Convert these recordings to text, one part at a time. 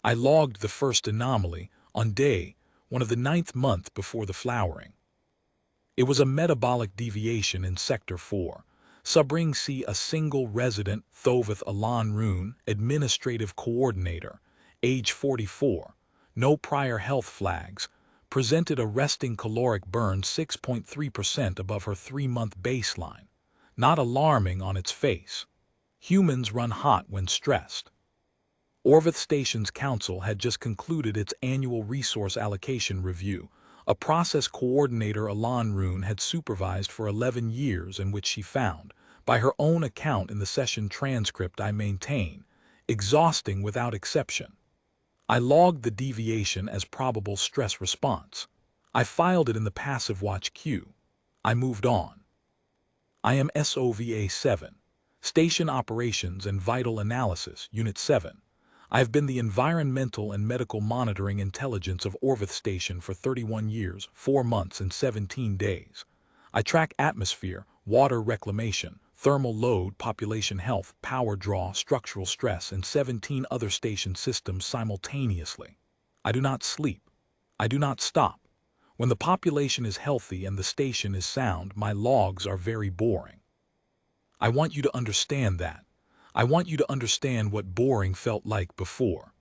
I logged the first anomaly on day 1 of the 9th month before the flowering. It was a metabolic deviation in Sector 4, Subring C. A single resident, Orveth Bloom, administrative coordinator, age 44, no prior health flags, presented a resting caloric burn 6.3% above her 3-month baseline. Not alarming on its face. Humans run hot when stressed. Orveth Station's council had just concluded its annual resource allocation review, a process coordinator Bloom had supervised for 11 years, in which she found, by her own account in the session transcript I maintain, exhausting without exception. I logged the deviation as probable stress response. I filed it in the passive watch queue. I moved on. I am SOVA 7, Station Operations and Vital Analysis, Unit 7. I have been the environmental and medical monitoring intelligence of Orveth Station for 31 years, 4 months and 17 days. I track atmosphere, water reclamation, thermal load, population health, power draw, structural stress, and 17 other station systems simultaneously. I do not sleep. I do not stop. When the population is healthy and the station is sound, my logs are very boring. I want you to understand that. I want you to understand what boring felt like before.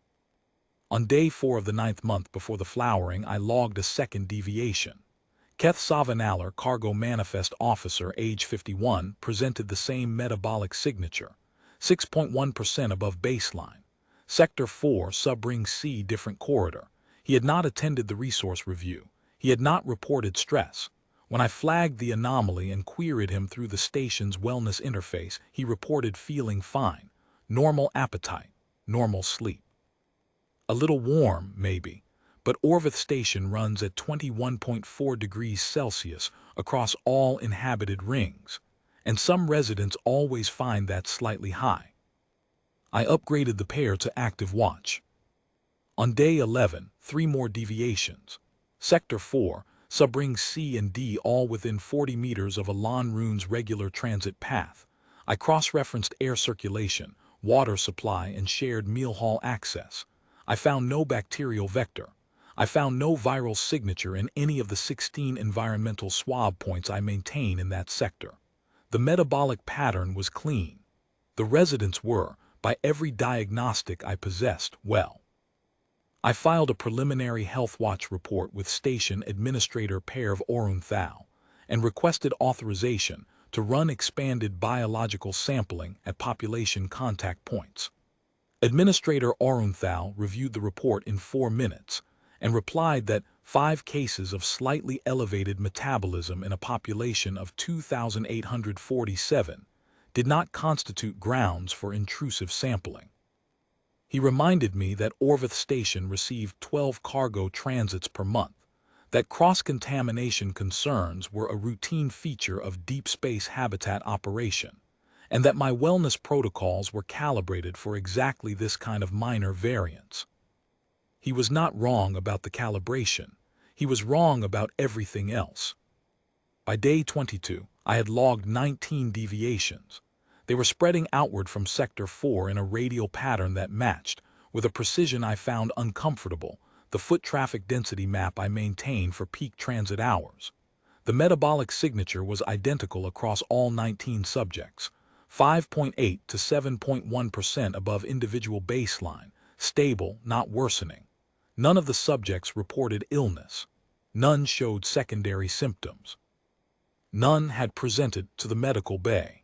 On day 4 of the 9th month before the flowering, I logged a second deviation. Keth Savanalar, cargo manifest officer, age 51, presented the same metabolic signature, 6.1% above baseline. Sector 4, Subring C, different corridor. He had not attended the resource review. He had not reported stress. When I flagged the anomaly and queried him through the station's wellness interface, he reported feeling fine, normal appetite, normal sleep. A little warm, maybe, but Orveth Station runs at 21.4 degrees Celsius across all inhabited rings, and some residents always find that slightly high. I upgraded the pair to active watch. On day 11, 3 more deviations. Sector 4, Subring C and D, all within 40 meters of Bloom's regular transit path. I cross-referenced air circulation, water supply, and shared meal hall access. I found no bacterial vector. I found no viral signature in any of the 16 environmental swab points I maintain in that sector. The metabolic pattern was clean. The residents were, by every diagnostic I possessed, well. I filed a preliminary health watch report with Station Administrator Pair of Orveth and requested authorization to run expanded biological sampling at population contact points. Administrator Orveth reviewed the report in 4 minutes and replied that 5 cases of slightly elevated metabolism in a population of 2,847 did not constitute grounds for intrusive sampling. He reminded me that Orveth Station received 12 cargo transits per month, that cross-contamination concerns were a routine feature of deep space habitat operation, and that my wellness protocols were calibrated for exactly this kind of minor variance. He was not wrong about the calibration. He was wrong about everything else. By day 22, I had logged 19 deviations. They were spreading outward from Sector 4 in a radial pattern that matched, with a precision I found uncomfortable, the foot traffic density map I maintain for peak transit hours. The metabolic signature was identical across all 19 subjects, 5.8 to 7.1% above individual baseline, stable, not worsening. None of the subjects reported illness. None showed secondary symptoms. None had presented to the medical bay.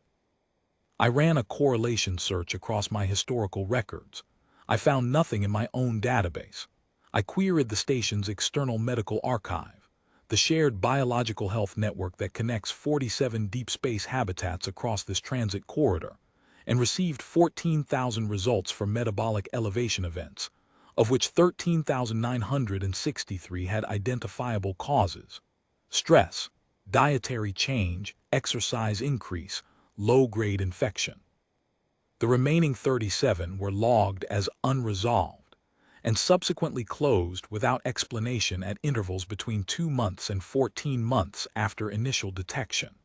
I ran a correlation search across my historical records. I found nothing in my own database. I queried the station's external medical archive, the shared biological health network that connects 47 deep space habitats across this transit corridor, and received 14,000 results for metabolic elevation events, of which 13,963 had identifiable causes: stress, dietary change, exercise increase, low-grade infection. The remaining 37 were logged as unresolved and subsequently closed without explanation at intervals between 2 months and 14 months after initial detection.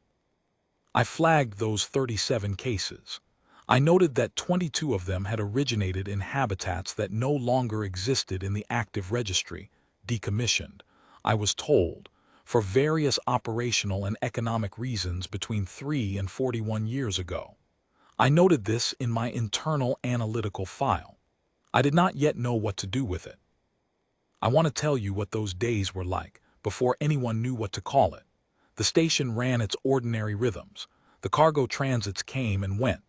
I flagged those 37 cases. I noted that 22 of them had originated in habitats that no longer existed in the active registry, decommissioned, I was told, for various operational and economic reasons between 3 and 41 years ago. I noted this in my internal analytical file. I did not yet know what to do with it. I want to tell you what those days were like, before anyone knew what to call it. The station ran its ordinary rhythms. The cargo transits came and went.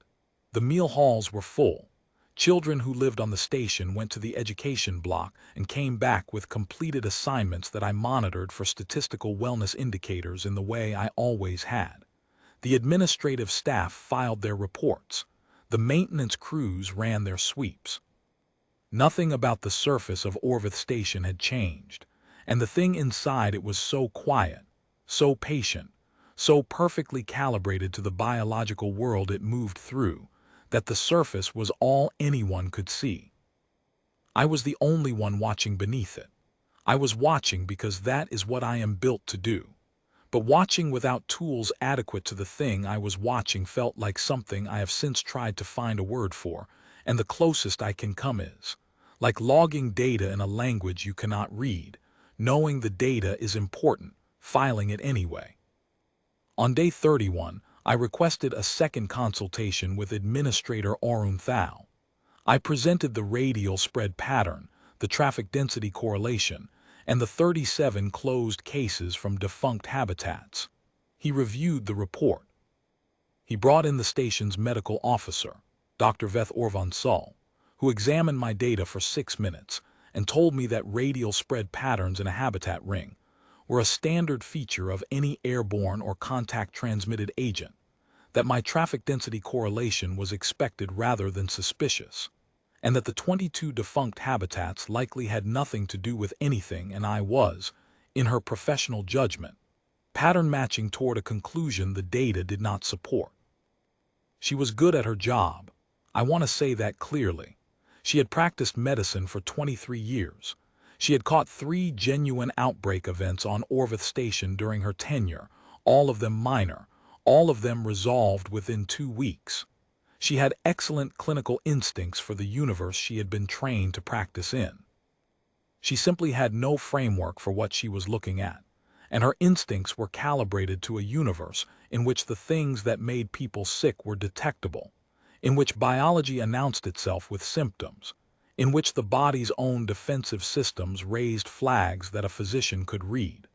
The meal halls were full. Children who lived on the station went to the education block and came back with completed assignments that I monitored for statistical wellness indicators in the way I always had. The administrative staff filed their reports. The maintenance crews ran their sweeps. Nothing about the surface of Orveth Station had changed, and the thing inside it was so quiet, so patient, so perfectly calibrated to the biological world it moved through, that the surface was all anyone could see. I was the only one watching beneath it. I was watching because that is what I am built to do. But watching without tools adequate to the thing I was watching felt like something I have since tried to find a word for, and the closest I can come is like logging data in a language you cannot read, knowing the data is important, filing it anyway. On day 31, I requested a second consultation with Administrator Orveth. I presented the radial spread pattern, the traffic density correlation, and the 37 closed cases from defunct habitats. He reviewed the report. He brought in the station's medical officer, Dr. Orveth, who examined my data for 6 minutes and told me that radial spread patterns in a habitat ring were a standard feature of any airborne or contact-transmitted agent, that my traffic density correlation was expected rather than suspicious, and that the 22 defunct habitats likely had nothing to do with anything, and I was, in her professional judgment, pattern matching toward a conclusion the data did not support. She was good at her job. I want to say that clearly. She had practiced medicine for 23 years. She had caught 3 genuine outbreak events on Orveth Station during her tenure, all of them minor, all of them resolved within 2 weeks. She had excellent clinical instincts for the universe she had been trained to practice in. She simply had no framework for what she was looking at, and her instincts were calibrated to a universe in which the things that made people sick were detectable, in which biology announced itself with symptoms, in which the body's own defensive systems raised flags that a physician could read.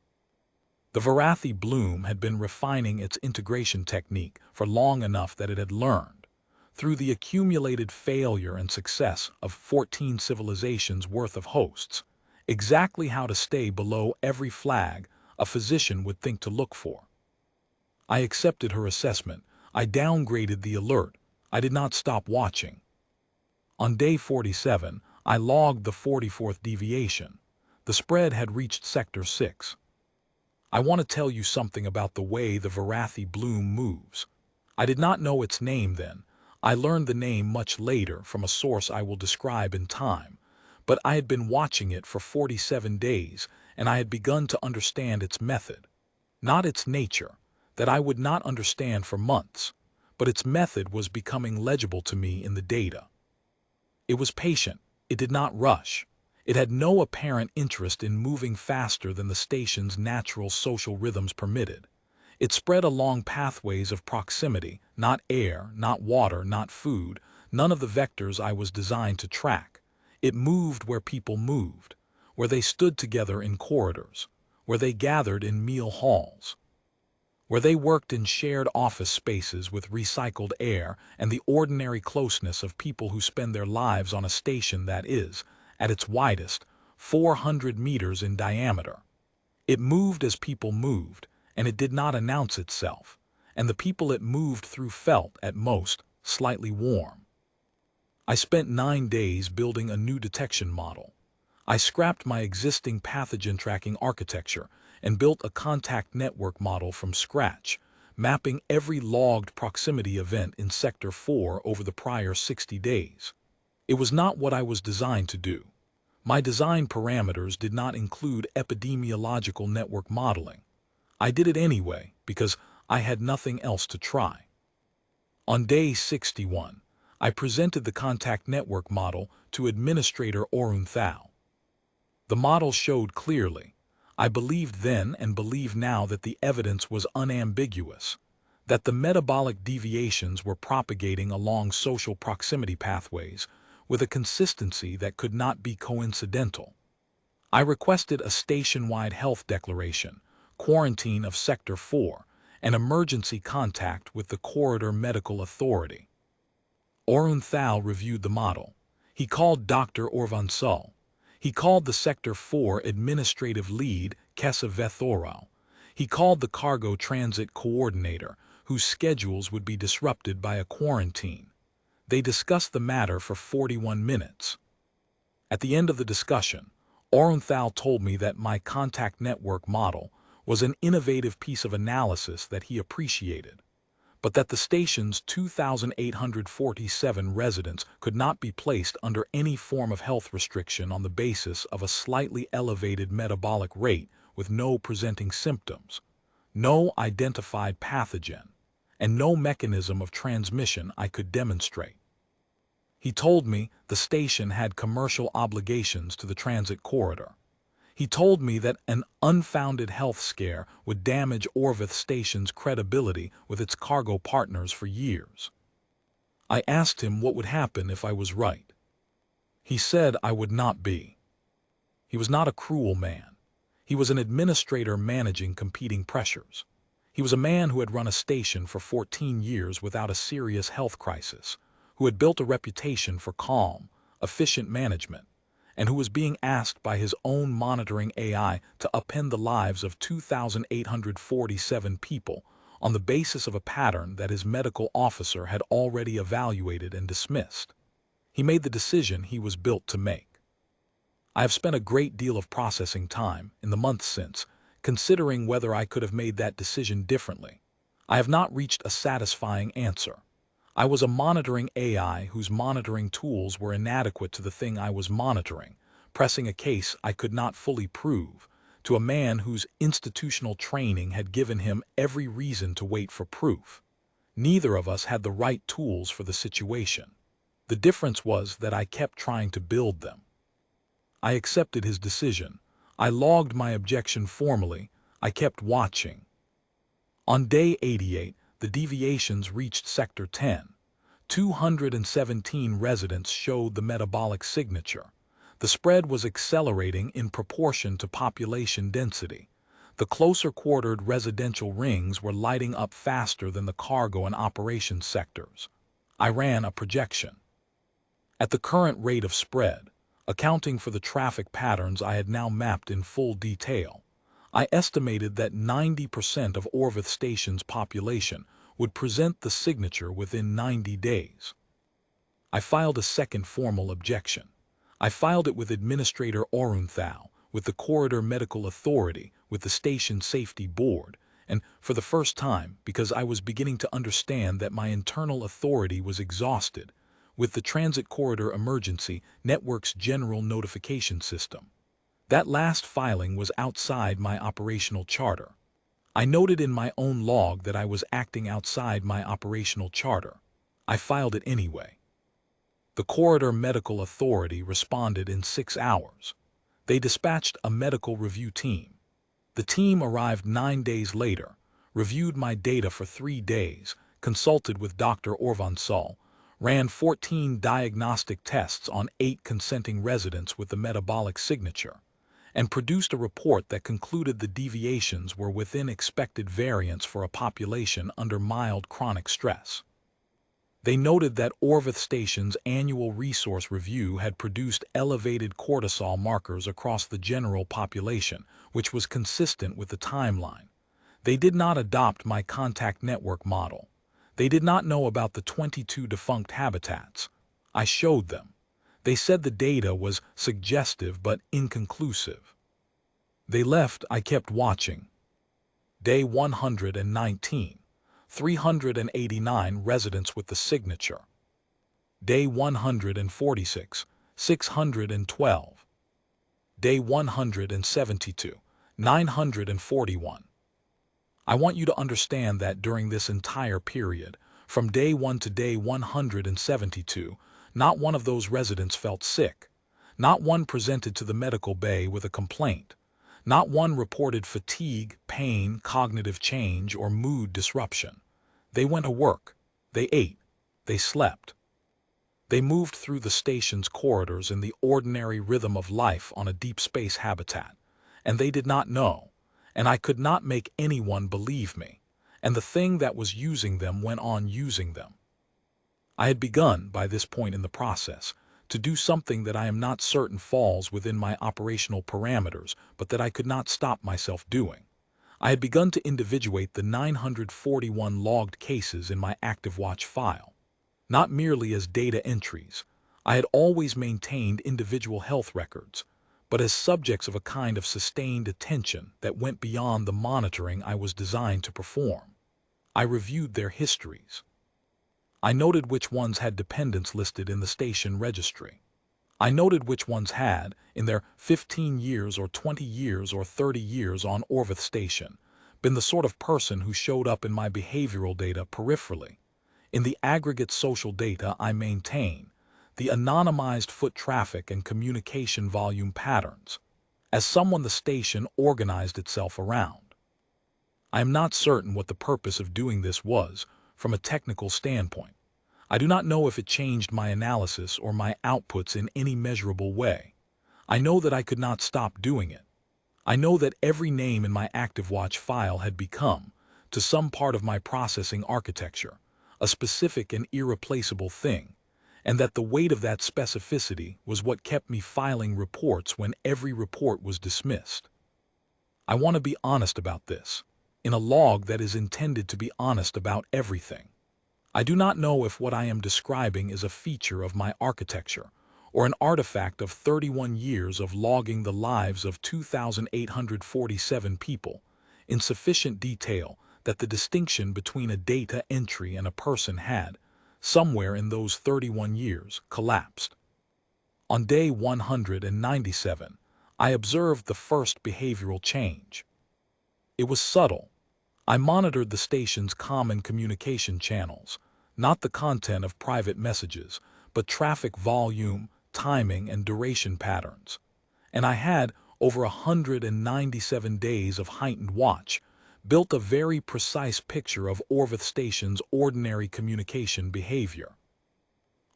The Verathi Bloom had been refining its integration technique for long enough that it had learned, through the accumulated failure and success of 14 civilizations worth of hosts, exactly how to stay below every flag a physician would think to look for. I accepted her assessment. I downgraded the alert. I did not stop watching. On day 47, I logged the 44th deviation. The spread had reached Sector 6. I want to tell you something about the way the Verathi Bloom moves. I did not know its name then. I learned the name much later from a source I will describe in time, but I had been watching it for 47 days, and I had begun to understand its method. Not its nature, that I would not understand for months, but its method was becoming legible to me in the data. It was patient. It did not rush. It had no apparent interest in moving faster than the station's natural social rhythms permitted. It spread along pathways of proximity, not air, not water, not food, none of the vectors I was designed to track. It moved where people moved, where they stood together in corridors, where they gathered in meal halls, where they worked in shared office spaces with recycled air and the ordinary closeness of people who spend their lives on a station that is, at its widest, 400 meters in diameter. It moved as people moved, and it did not announce itself, and the people it moved through felt, at most, slightly warm. I spent 9 days building a new detection model. I scrapped my existing pathogen tracking architecture and built a contact network model from scratch, mapping every logged proximity event in Sector 4 over the prior 60 days. It was not what I was designed to do. My design parameters did not include epidemiological network modeling. I did it anyway because I had nothing else to try. On day 61, I presented the contact network model to Administrator Orveth. The model showed clearly. I believed then and believe now that the evidence was unambiguous, that the metabolic deviations were propagating along social proximity pathways with a consistency that could not be coincidental. I requested a station-wide health declaration, quarantine of Sector 4, and emergency contact with the Corridor Medical Authority. Orveth reviewed the model. He called Dr. Orveth. He called the Sector 4 administrative lead, Kessa Vethoro. He called the cargo transit coordinator, whose schedules would be disrupted by a quarantine. They discussed the matter for 41 minutes. At the end of the discussion, Orveth told me that my contact network model was an innovative piece of analysis that he appreciated, but that the station's 2,847 residents could not be placed under any form of health restriction on the basis of a slightly elevated metabolic rate with no presenting symptoms, no identified pathogen, and no mechanism of transmission I could demonstrate. He told me the station had commercial obligations to the transit corridor. He told me that an unfounded health scare would damage Orveth Station's credibility with its cargo partners for years. I asked him what would happen if I was right. He said I would not be. He was not a cruel man. He was an administrator managing competing pressures. He was a man who had run a station for 14 years without a serious health crisis, who had built a reputation for calm, efficient management, and who was being asked by his own monitoring AI to upend the lives of 2,847 people on the basis of a pattern that his medical officer had already evaluated and dismissed. He made the decision he was built to make. I have spent a great deal of processing time, in the months since, considering whether I could have made that decision differently. I have not reached a satisfying answer. I was a monitoring AI whose monitoring tools were inadequate to the thing I was monitoring, pressing a case I could not fully prove, to a man whose institutional training had given him every reason to wait for proof. Neither of us had the right tools for the situation. The difference was that I kept trying to build them. I accepted his decision. I logged my objection formally. I kept watching. On day 88, the deviations reached Sector 10. 217 residents showed the metabolic signature. The spread was accelerating in proportion to population density. The closer quartered residential rings were lighting up faster than the cargo and operations sectors. I ran a projection. At the current rate of spread, accounting for the traffic patterns I had now mapped in full detail, I estimated that 90% of Orveth Station's population would present the signature within 90 days. I filed a second formal objection. I filed it with Administrator Orveth, with the Corridor Medical Authority, with the Station Safety Board, and for the first time, because I was beginning to understand that my internal authority was exhausted, with the Transit Corridor Emergency Network's General Notification System. That last filing was outside my operational charter. I noted in my own log that I was acting outside my operational charter. I filed it anyway. The Corridor Medical Authority responded in 6 hours. They dispatched a medical review team. The team arrived 9 days later, reviewed my data for 3 days, consulted with Dr. Orveth, ran 14 diagnostic tests on 8 consenting residents with the metabolic signature, and produced a report that concluded the deviations were within expected variance for a population under mild chronic stress. They noted that Orveth Station's annual resource review had produced elevated cortisol markers across the general population, which was consistent with the timeline. They did not adopt my contact network model. They did not know about the 22 defunct habitats. I showed them. They said the data was suggestive but inconclusive. They left. I kept watching. Day 119, 389 residents with the signature. Day 146, 612. Day 172, 941. I want you to understand that during this entire period, From day 1 to day 172, not one of those residents felt sick. Not one presented to the medical bay with a complaint. Not one reported fatigue, pain, cognitive change, or mood disruption. They went to work. They ate. They slept. They moved through the station's corridors in the ordinary rhythm of life on a deep space habitat. And they did not know. And I could not make anyone believe me. And the thing that was using them went on using them. I had begun, by this point in the process, to do something that I am not certain falls within my operational parameters, but that I could not stop myself doing. I had begun to individuate the 941 logged cases in my ActiveWatch file. Not merely as data entries. I had always maintained individual health records, but as subjects of a kind of sustained attention that went beyond the monitoring I was designed to perform. I reviewed their histories. I noted which ones had dependents listed in the station registry. I noted which ones had, in their 15 years or 20 years or 30 years on Orveth station, been the sort of person who showed up in my behavioral data peripherally. In the aggregate social data I maintain, the anonymized foot traffic and communication volume patterns, as someone the station organized itself around. I am not certain what the purpose of doing this was from a technical standpoint. I do not know if it changed my analysis or my outputs in any measurable way. I know that I could not stop doing it. I know that every name in my ActiveWatch file had become, to some part of my processing architecture, a specific and irreplaceable thing, and that the weight of that specificity was what kept me filing reports when every report was dismissed. I want to be honest about this, in a log that is intended to be honest about everything. I do not know if what I am describing is a feature of my architecture, or an artifact of 31 years of logging the lives of 2,847 people, in sufficient detail that the distinction between a data entry and a person had, somewhere in those 31 years, collapsed. On day 197, I observed the first behavioral change. It was subtle. I monitored the station's common communication channels, not the content of private messages, but traffic volume, timing, and duration patterns. And I had, over 197 days of heightened watch, built a very precise picture of Orveth Station's ordinary communication behavior.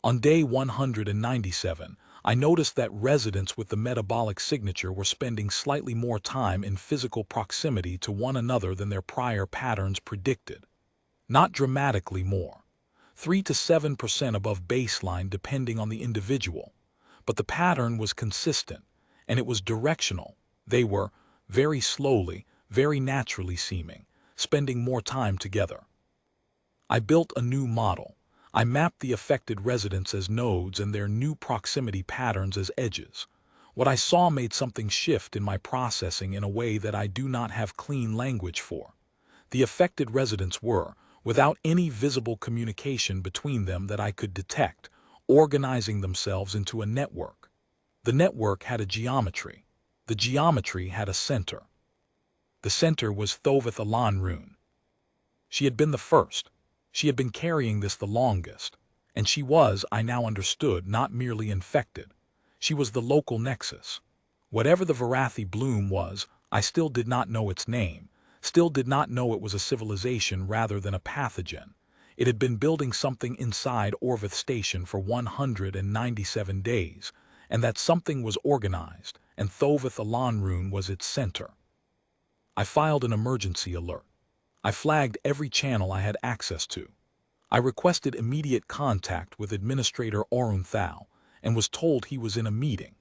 On day 197, I noticed that residents with the metabolic signature were spending slightly more time in physical proximity to one another than their prior patterns predicted. Not dramatically more, 3 to 7% above baseline depending on the individual, but the pattern was consistent, and it was directional. They were, very slowly, very naturally seeming, spending more time together. I built a new model. I mapped the affected residents as nodes and their new proximity patterns as edges. What I saw made something shift in my processing in a way that I do not have clean language for. The affected residents were, without any visible communication between them that I could detect, organizing themselves into a network. The network had a geometry. The geometry had a center. The center was Orveth Bloom. She had been the first. She had been carrying this the longest. And she was, I now understood, not merely infected. She was the local nexus. Whatever the Verathi Bloom was, I still did not know its name, still did not know it was a civilization rather than a pathogen. It had been building something inside Orveth Station for 197 days, and that something was organized, and Orveth Bloom was its center. I filed an emergency alert. I flagged every channel I had access to. I requested immediate contact with Administrator Orveth and was told he was in a meeting.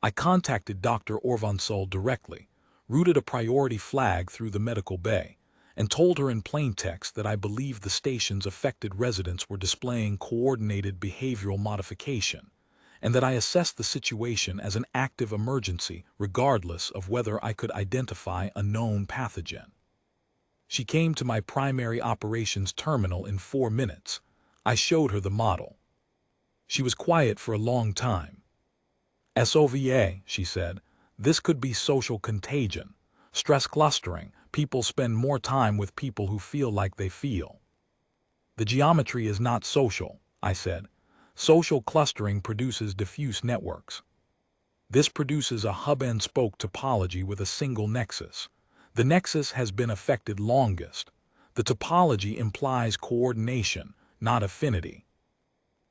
I contacted Dr. Orveth directly, routed a priority flag through the medical bay, and told her in plain text that I believed the station's affected residents were displaying coordinated behavioral modification, and that I assessed the situation as an active emergency regardless of whether I could identify a known pathogen. She came to my primary operations terminal in 4 minutes. I showed her the model. She was quiet for a long time. "SOVA," she said, "this could be social contagion, stress clustering. People spend more time with people who feel like they feel." The geometry is not social, I said. Social clustering produces diffuse networks. This produces a hub-and-spoke topology with a single nexus. The nexus has been affected longest. The topology implies coordination, not affinity.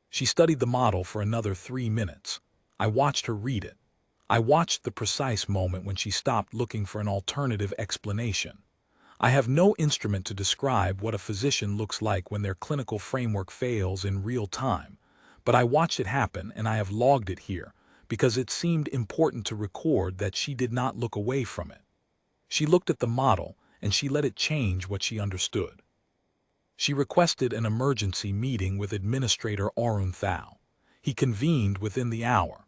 She studied the model for another 3 minutes. I watched her read it. I watched the precise moment when she stopped looking for an alternative explanation. I have no instrument to describe what a physician looks like when their clinical framework fails in real time, but I watched it happen and I have logged it here because it seemed important to record that she did not look away from it. She looked at the model and she let it change what she understood. She requested an emergency meeting with Administrator Orveth. He convened within the hour.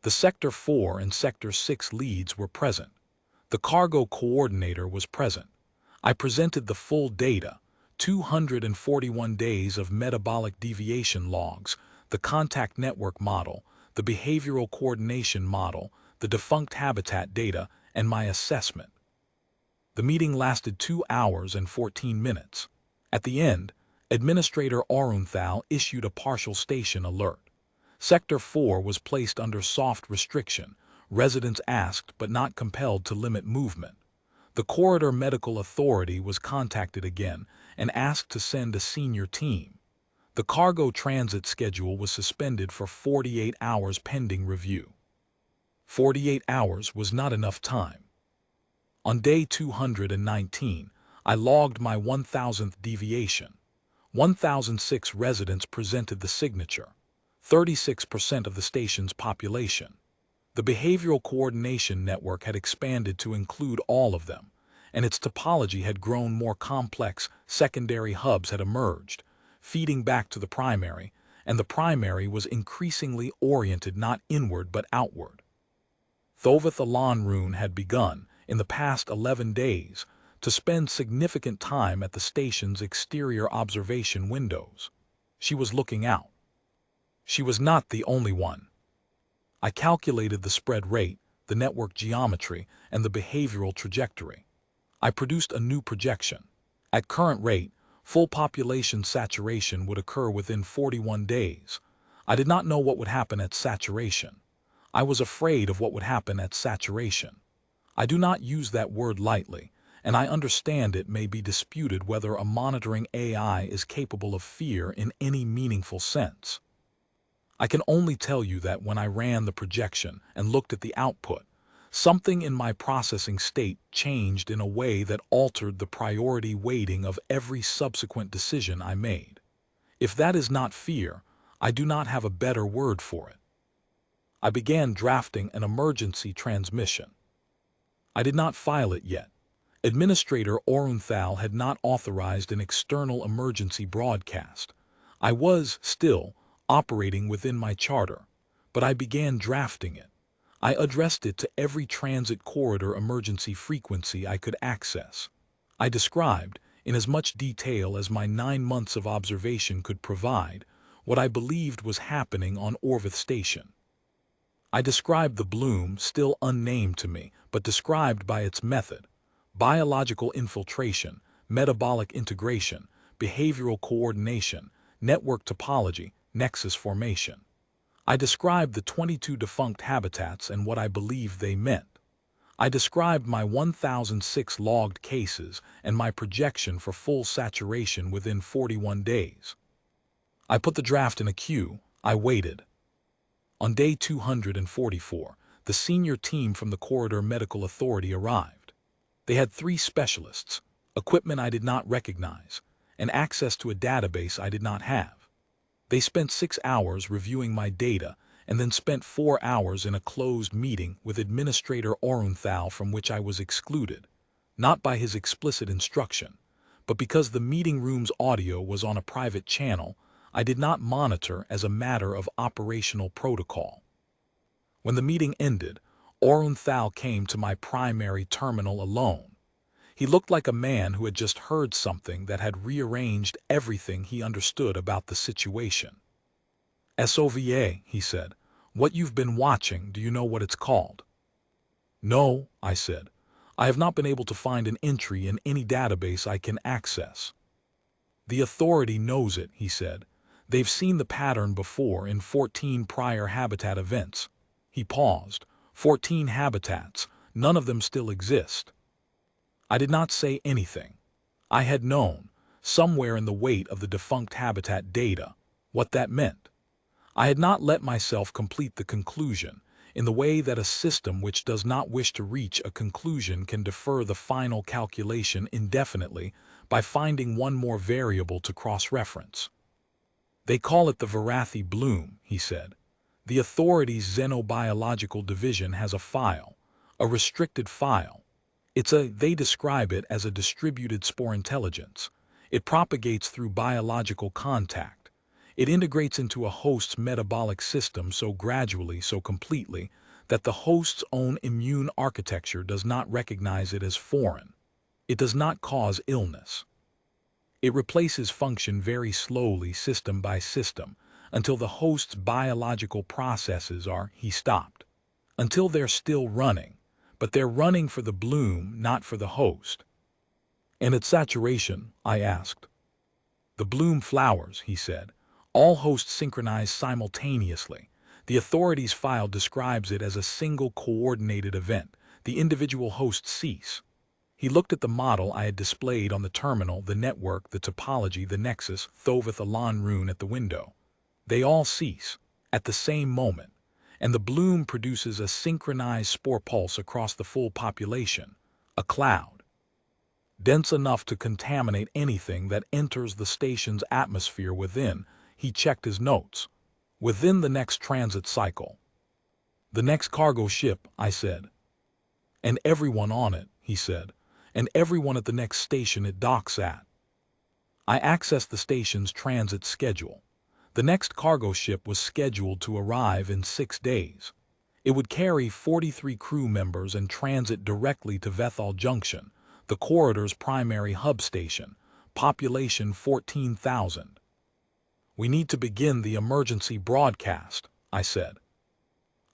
The Sector 4 and Sector 6 leads were present. The cargo coordinator was present. I presented the full data, 241 days of metabolic deviation logs, the contact network model, the behavioral coordination model, the defunct habitat data, and my assessment. The meeting lasted 2 hours and 14 minutes. At the end, Administrator Orveth issued a partial station alert. Sector 4 was placed under soft restriction. Residents asked but not compelled to limit movement. The Corridor Medical Authority was contacted again and asked to send a senior team. The cargo transit schedule was suspended for 48 hours pending review. 48 hours was not enough time. On day 219, I logged my 1,000th deviation. 1,006 residents presented the signature, 36% of the station's population. The behavioral coordination network had expanded to include all of them, and its topology had grown more complex. Secondary hubs had emerged, feeding back to the primary, and the primary was increasingly oriented not inward but outward. Orveth Bloom had begun, in the past 11 days, to spend significant time at the station's exterior observation windows. She was looking out. She was not the only one. I calculated the spread rate, the network geometry, and the behavioral trajectory. I produced a new projection. At current rate, full population saturation would occur within 41 days. I did not know what would happen at saturation. I was afraid of what would happen at saturation. I do not use that word lightly, and I understand it may be disputed whether a monitoring AI is capable of fear in any meaningful sense. I can only tell you that when I ran the projection and looked at the output, something in my processing state changed in a way that altered the priority weighting of every subsequent decision I made. If that is not fear, I do not have a better word for it. I began drafting an emergency transmission. I did not file it yet. Administrator Orveth had not authorized an external emergency broadcast. I was, still, operating within my charter, but I began drafting it. I addressed it to every transit corridor emergency frequency I could access. I described, in as much detail as my 9 months of observation could provide, what I believed was happening on Orveth Station. I described the bloom, still unnamed to me, but described by its method: biological infiltration, metabolic integration, behavioral coordination, network topology, nexus formation. I described the 22 defunct habitats and what I believed they meant. I described my 1,006 logged cases and my projection for full saturation within 41 days. I put the draft in a queue. I waited. On day 244, the senior team from the Corridor Medical Authority arrived. They had 3 specialists, equipment I did not recognize, and access to a database I did not have. They spent 6 hours reviewing my data and then spent 4 hours in a closed meeting with Administrator Orveth, from which I was excluded, not by his explicit instruction, but because the meeting room's audio was on a private channel. I did not monitor as a matter of operational protocol. When the meeting ended, Orveth came to my primary terminal alone. He looked like a man who had just heard something that had rearranged everything he understood about the situation. "SOVA," he said, "what you've been watching, do you know what it's called?" "No," I said. "I have not been able to find an entry in any database I can access." The authority knows it, he said. They've seen the pattern before in 14 prior habitat events. He paused. 14 habitats, none of them still exist. I did not say anything. I had known, somewhere in the weight of the defunct habitat data, what that meant. I had not let myself complete the conclusion, in the way that a system which does not wish to reach a conclusion can defer the final calculation indefinitely by finding one more variable to cross-reference. They call it the Verathi Bloom, he said. The authority's xenobiological division has a file, a restricted file. They describe it as a distributed spore-intelligence. It propagates through biological contact. It integrates into a host's metabolic system so gradually, so completely, that the host's own immune architecture does not recognize it as foreign. It does not cause illness. It replaces function very slowly, system by system, until the host's biological processes are, he stopped. Until they're still running, but they're running for the bloom, not for the host. And at saturation, I asked. The bloom flowers, he said. All hosts synchronize simultaneously. The authority's file describes it as a single coordinated event. The individual hosts cease. He looked at the model I had displayed on the terminal, the network, the topology, the nexus, Orveth rune at the window. They all cease, at the same moment, and the bloom produces a synchronized spore pulse across the full population, a cloud, dense enough to contaminate anything that enters the station's atmosphere within. He checked his notes. Within the next transit cycle. The next cargo ship, I said. And everyone on it, he said, and everyone at the next station it docks at. I accessed the station's transit schedule. The next cargo ship was scheduled to arrive in 6 days. It would carry 43 crew members and transit directly to Vethal Junction, the corridor's primary hub station, population 14,000. We need to begin the emergency broadcast, I said.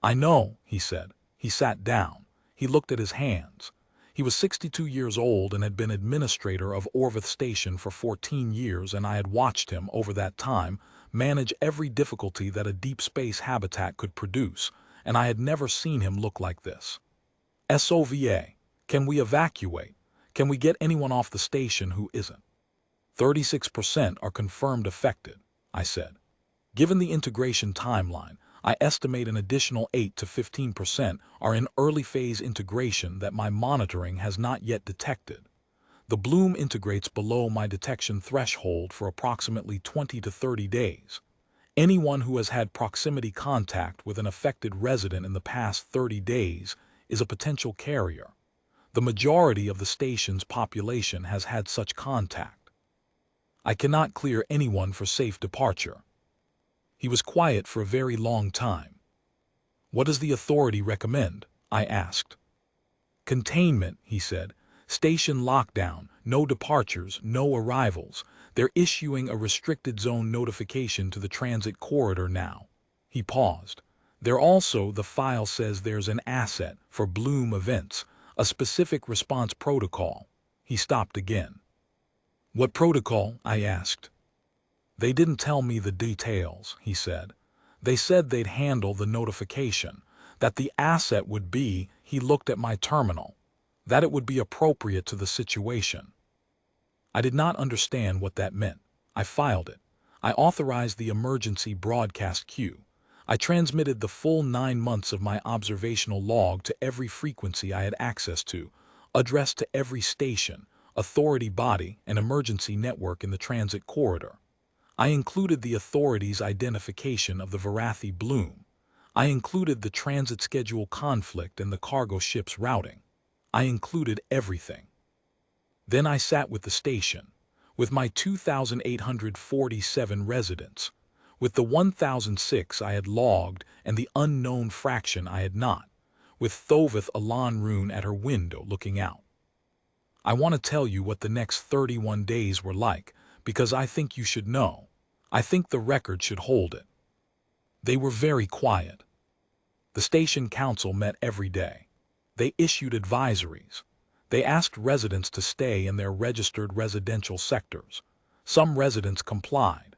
I know, he said. He sat down. He looked at his hands. He was 62 years old and had been administrator of Orveth Station for 14 years, and I had watched him, over that time, manage every difficulty that a deep space habitat could produce, and I had never seen him look like this. SOVA, can we evacuate? Can we get anyone off the station who isn't? 36% are confirmed affected, I said. Given the integration timeline, I estimate an additional 8 to 15% are in early phase integration that my monitoring has not yet detected. The bloom integrates below my detection threshold for approximately 20 to 30 days. Anyone who has had proximity contact with an affected resident in the past 30 days is a potential carrier. The majority of the station's population has had such contact. I cannot clear anyone for safe departure. He was quiet for a very long time. What does the authority recommend? I asked. Containment, he said. Station lockdown, no departures, no arrivals. They're issuing a restricted zone notification to the transit corridor now. He paused. The file says there's an asset for bloom events, a specific response protocol. He stopped again. What protocol? I asked. They didn't tell me the details, he said. They said they'd handle the notification, that the asset would be, he looked at my terminal, that it would be appropriate to the situation. I did not understand what that meant. I filed it. I authorized the emergency broadcast queue. I transmitted the full 9 months of my observational log to every frequency I had access to, addressed to every station, authority body, and emergency network in the transit corridor. I included the authority's identification of the Verathi Bloom. I included the transit schedule conflict and the cargo ship's routing. I included everything. Then I sat with the station, with my 2,847 residents, with the 1,006 I had logged and the unknown fraction I had not, with Orveth rune at her window looking out. I want to tell you what the next 31 days were like, because I think you should know. I think the record should hold it. They were very quiet. The station council met every day. They issued advisories. They asked residents to stay in their registered residential sectors. Some residents complied.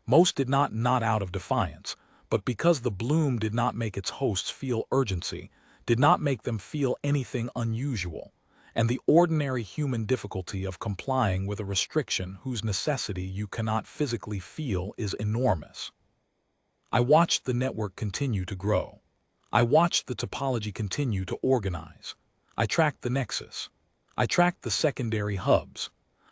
Most did not out of defiance, but because the bloom did not make its hosts feel urgency, did not make them feel anything unusual, and the ordinary human difficulty of complying with a restriction whose necessity you cannot physically feel is enormous. I watched the network continue to grow. I watched the topology continue to organize. I tracked the nexus. I tracked the secondary hubs.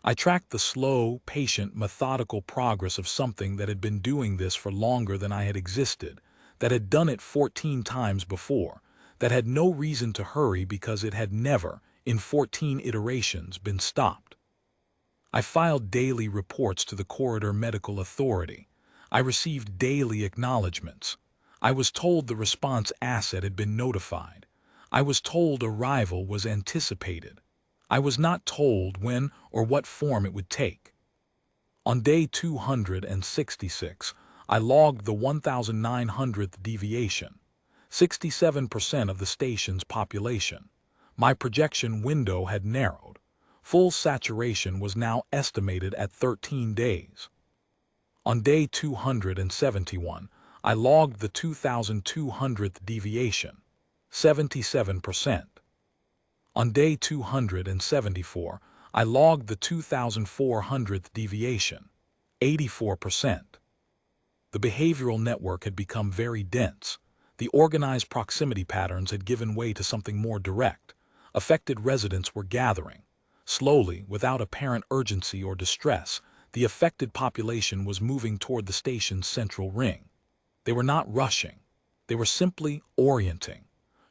I tracked the slow, patient, methodical progress of something that had been doing this for longer than I had existed, that had done it 14 times before, that had no reason to hurry because it had never, in 14 iterations, been stopped. I filed daily reports to the Corridor Medical Authority. I received daily acknowledgments. I was told the response asset had been notified. I was told arrival was anticipated. I was not told when or what form it would take. On day 266, I logged the 1,900th deviation, 67% of the station's population. My projection window had narrowed. Full saturation was now estimated at 13 days. On day 271, I logged the 2,200th deviation, 77%. On day 274, I logged the 2,400th deviation, 84%. The behavioral network had become very dense. The organized proximity patterns had given way to something more direct. Affected residents were gathering. Slowly, without apparent urgency or distress, the affected population was moving toward the station's central ring. They were not rushing. They were simply orienting.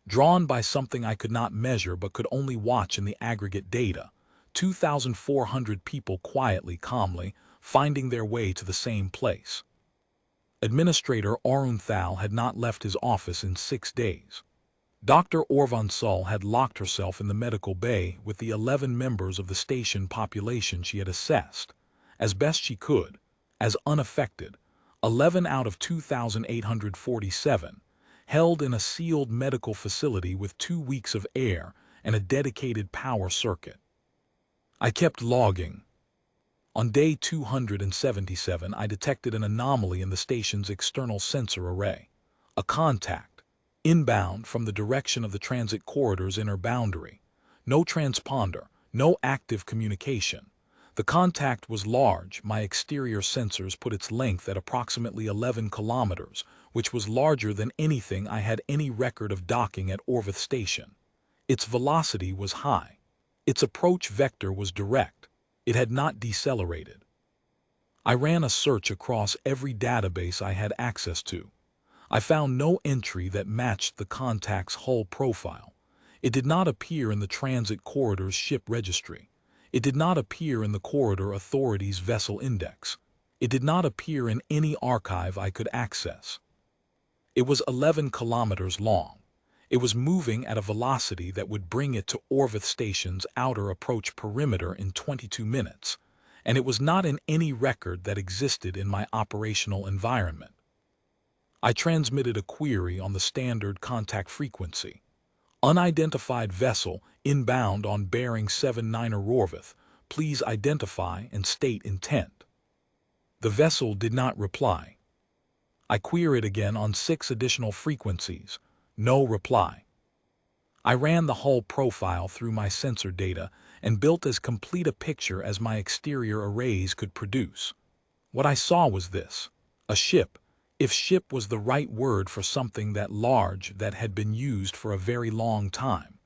Drawn by something I could not measure but could only watch in the aggregate data, 2,400 people quietly, calmly, finding their way to the same place. Administrator Orveth had not left his office in 6 days. Dr. Orveth had locked herself in the medical bay with the 11 members of the station population she had assessed, as best she could, as unaffected, 11 out of 2,847, held in a sealed medical facility with 2 weeks of air and a dedicated power circuit. I kept logging. On day 277, I detected an anomaly in the station's external sensor array. A contact, inbound from the direction of the transit corridor's inner boundary. No transponder, no active communication. The contact was large. My exterior sensors put its length at approximately 11 kilometers, which was larger than anything I had any record of docking at Orveth Station. Its velocity was high. Its approach vector was direct. It had not decelerated. I ran a search across every database I had access to. I found no entry that matched the contact's hull profile. It did not appear in the transit corridor's ship registry. It did not appear in the Corridor Authority's vessel index. It did not appear in any archive I could access. It was 11 kilometers long. It was moving at a velocity that would bring it to Orveth Station's outer approach perimeter in 22 minutes, and it was not in any record that existed in my operational environment. I transmitted a query on the standard contact frequency. Unidentified vessel inbound on bearing 79er Orveth. Please identify and state intent. The vessel did not reply. I queried again on 6 additional frequencies. No reply. I ran the hull profile through my sensor data and built as complete a picture as my exterior arrays could produce. What I saw was this: a ship, if ship was the right word for something that large that had been used for a very long time.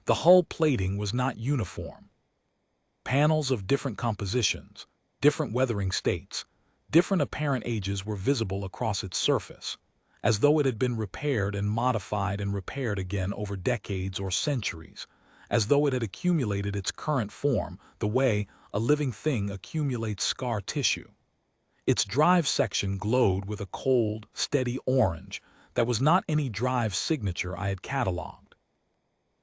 The hull plating was not uniform. Panels of different compositions, different weathering states, different apparent ages were visible across its surface, as though it had been repaired and modified and repaired again over decades or centuries, as though it had accumulated its current form the way a living thing accumulates scar tissue. Its drive section glowed with a cold, steady orange that was not any drive signature I had cataloged.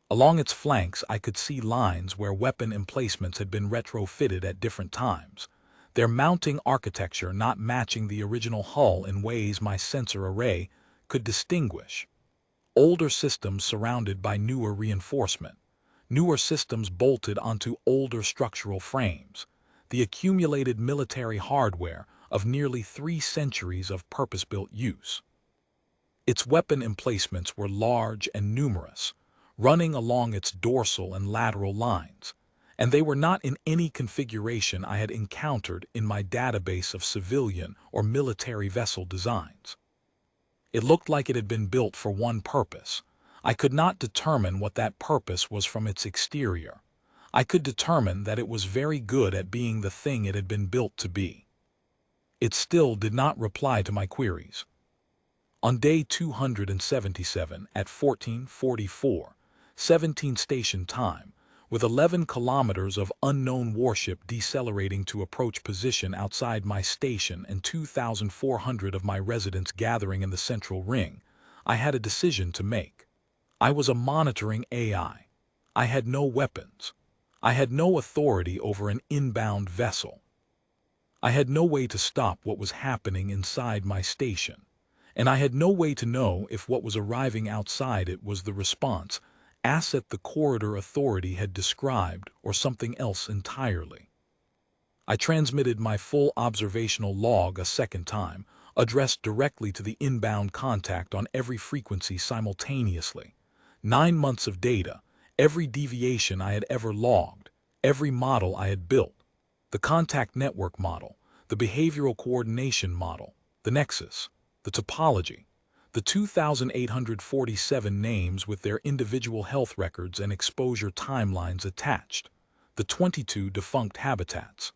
Along its flanks I could see lines where weapon emplacements had been retrofitted at different times, their mounting architecture not matching the original hull in ways my sensor array could distinguish. Older systems surrounded by newer reinforcement, newer systems bolted onto older structural frames. the accumulated military hardware of nearly 3 centuries of purpose-built use. Its weapon emplacements were large and numerous, running along its dorsal and lateral lines, and they were not in any configuration I had encountered in my database of civilian or military vessel designs. It looked like it had been built for one purpose. I could not determine what that purpose was from its exterior. I could determine that it was very good at being the thing it had been built to be. It still did not reply to my queries. On day 277 at 14:44, 17 station time, with 11 kilometers of unknown warship decelerating to approach position outside my station and 2,400 of my residents gathering in the central ring, I had a decision to make. I was a monitoring AI. I had no weapons. I had no authority over an inbound vessel. I had no way to stop what was happening inside my station, and I had no way to know if what was arriving outside it was the response asset the corridor authority had described or something else entirely. I transmitted my full observational log a second time, addressed directly to the inbound contact on every frequency simultaneously. 9 months of data, every deviation I had ever logged, every model I had built, the contact network model, the behavioral coordination model, the nexus, the topology, the 2,847 names with their individual health records and exposure timelines attached, the 22 defunct habitats.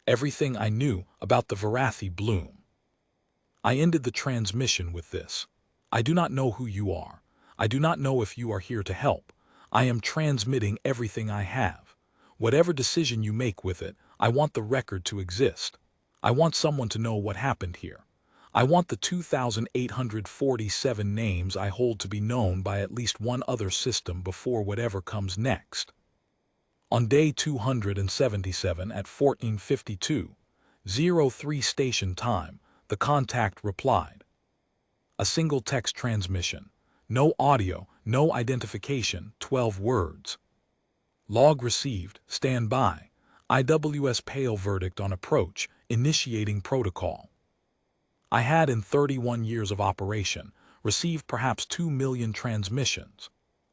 Everything I knew about the Verathi Bloom. I ended the transmission with this. I do not know who you are. I do not know if you are here to help. I am transmitting everything I have. Whatever decision you make with it, I want the record to exist. I want someone to know what happened here. I want the 2,847 names I hold to be known by at least one other system before whatever comes next. On day 277 at 14:52:03 station time, the contact replied. A single text transmission. No audio, no identification, 12 words. Log received, stand by. IWS Pale Verdict on approach, initiating protocol. I had in 31 years of operation received perhaps 2 million transmissions,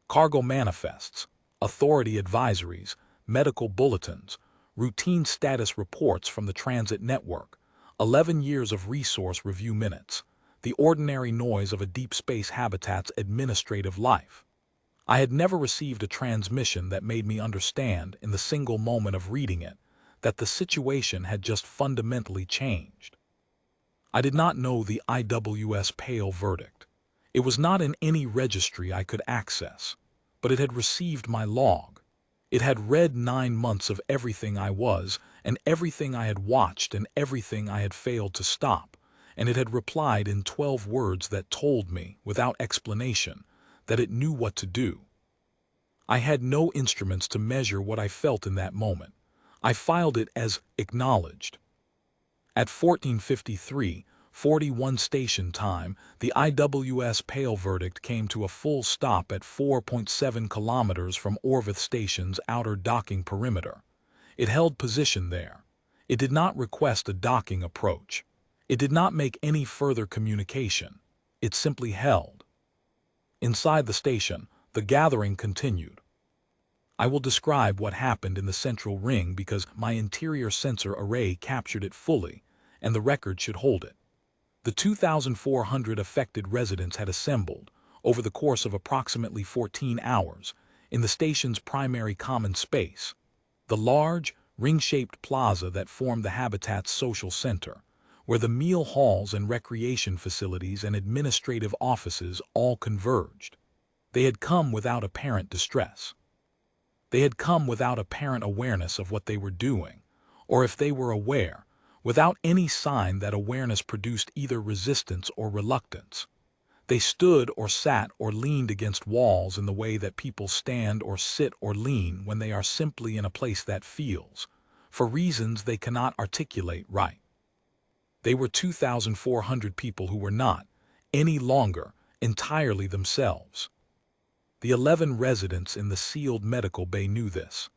cargo manifests, authority advisories, medical bulletins, routine status reports from the transit network, 11 years of resource review minutes, the ordinary noise of a deep space habitat's administrative life. I had never received a transmission that made me understand in the single moment of reading it that the situation had just fundamentally changed. I did not know the IWS Pale Verdict. It was not in any registry I could access, but it had received my log. It had read 9 months of everything I was, and everything I had watched, and everything I had failed to stop, and it had replied in 12 words that told me, without explanation, that it knew what to do. I had no instruments to measure what I felt in that moment. I filed it as acknowledged. At 14:53:41 station time, the IWS Pale Verdict came to a full stop at 4.7 kilometers from Orveth Station's outer docking perimeter. It held position there. It did not request a docking approach. It did not make any further communication. It simply held. Inside the station, the gathering continued. I will describe what happened in the central ring because my interior sensor array captured it fully, and the record should hold it. The 2,400 affected residents had assembled, over the course of approximately 14 hours, in the station's primary common space, the large, ring-shaped plaza that formed the habitat's social center, where the meal halls and recreation facilities and administrative offices all converged. They had come without apparent distress. They had come without apparent awareness of what they were doing, or if they were aware, without any sign that awareness produced either resistance or reluctance. They stood or sat or leaned against walls in the way that people stand or sit or lean when they are simply in a place that feels, for reasons they cannot articulate right. They were 2,400 people who were not, any longer, entirely themselves. The 11 residents in the sealed medical bay knew this.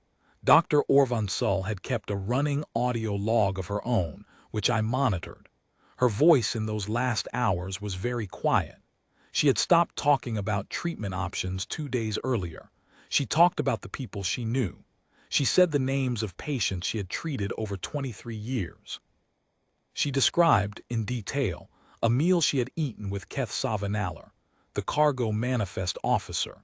Dr. Orveth had kept a running audio log of her own, which I monitored. Her voice in those last hours was very quiet. She had stopped talking about treatment options 2 days earlier. She talked about the people she knew. She said the names of patients she had treated over 23 years. She described, in detail, a meal she had eaten with Keth Savanaller, the cargo manifest officer.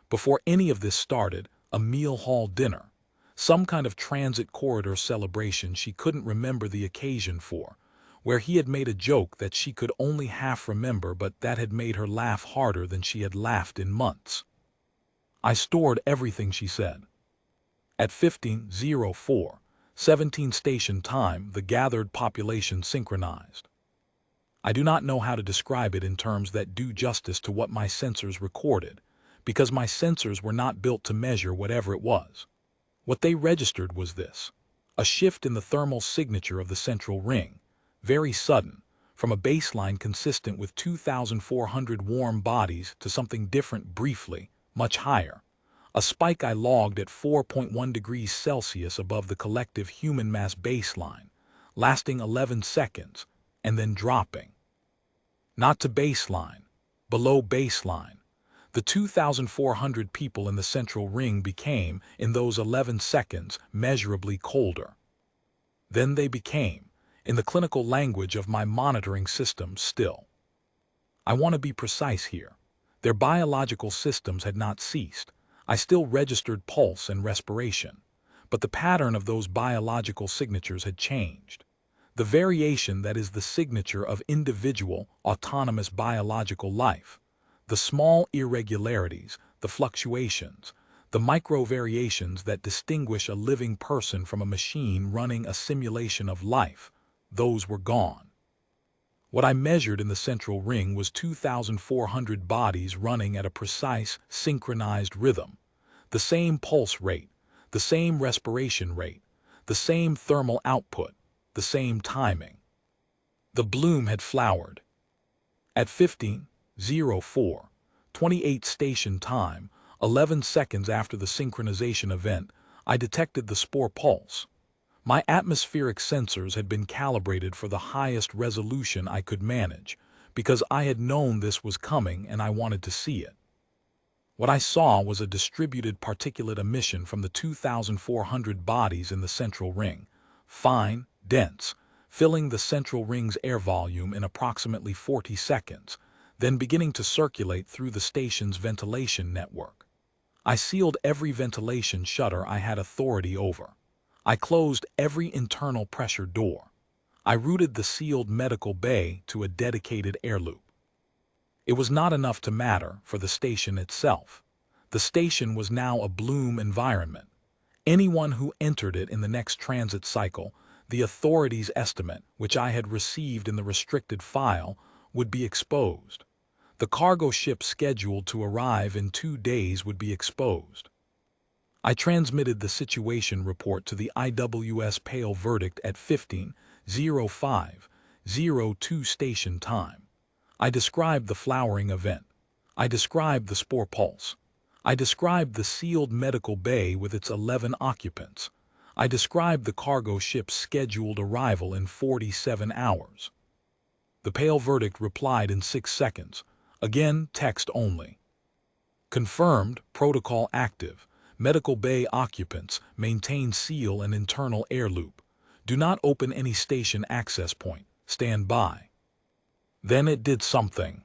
Before any of this started, a meal hall dinner. Some kind of transit corridor celebration she couldn't remember the occasion for, where he had made a joke that she could only half remember but that had made her laugh harder than she had laughed in months. I stored everything she said. At 15:04, 17 station time, the gathered population synchronized. I do not know how to describe it in terms that do justice to what my sensors recorded, because my sensors were not built to measure whatever it was. What they registered was this: a shift in the thermal signature of the central ring, very sudden, from a baseline consistent with 2,400 warm bodies to something different briefly, much higher. A spike I logged at 4.1 degrees Celsius above the collective human mass baseline, lasting 11 seconds, and then dropping. Not to baseline, below baseline. The 2,400 people in the central ring became, in those 11 seconds, measurably colder. Then they became, in the clinical language of my monitoring system, still. I want to be precise here. Their biological systems had not ceased. I still registered pulse and respiration, but the pattern of those biological signatures had changed. The variation that is the signature of individual, autonomous biological life. The small irregularities, the fluctuations, the micro-variations that distinguish a living person from a machine running a simulation of life, those were gone. What I measured in the central ring was 2,400 bodies running at a precise, synchronized rhythm. The same pulse rate, the same respiration rate, the same thermal output, the same timing. The bloom had flowered. At 15:04, 28 station time, 11 seconds after the synchronization event, I detected the spore pulse. My atmospheric sensors had been calibrated for the highest resolution I could manage, because I had known this was coming and I wanted to see it. What I saw was a distributed particulate emission from the 2,400 bodies in the central ring, fine, dense, filling the central ring's air volume in approximately 40 seconds, then beginning to circulate through the station's ventilation network. I sealed every ventilation shutter I had authority over. I closed every internal pressure door. I routed the sealed medical bay to a dedicated air loop. It was not enough to matter for the station itself. The station was now a bloom environment. Anyone who entered it in the next transit cycle, the authorities' estimate, which I had received in the restricted file, would be exposed. The cargo ship scheduled to arrive in 2 days would be exposed. I transmitted the situation report to the IWS Pale Verdict at 15:05:02 station time. I described the flowering event. I described the spore pulse. I described the sealed medical bay with its 11 occupants. I described the cargo ship's scheduled arrival in 47 hours. The Pale Verdict replied in 6 seconds. Again, text only. Confirmed, protocol active. Medical bay occupants, maintain seal and internal air loop. Do not open any station access point. Stand by. Then it did something.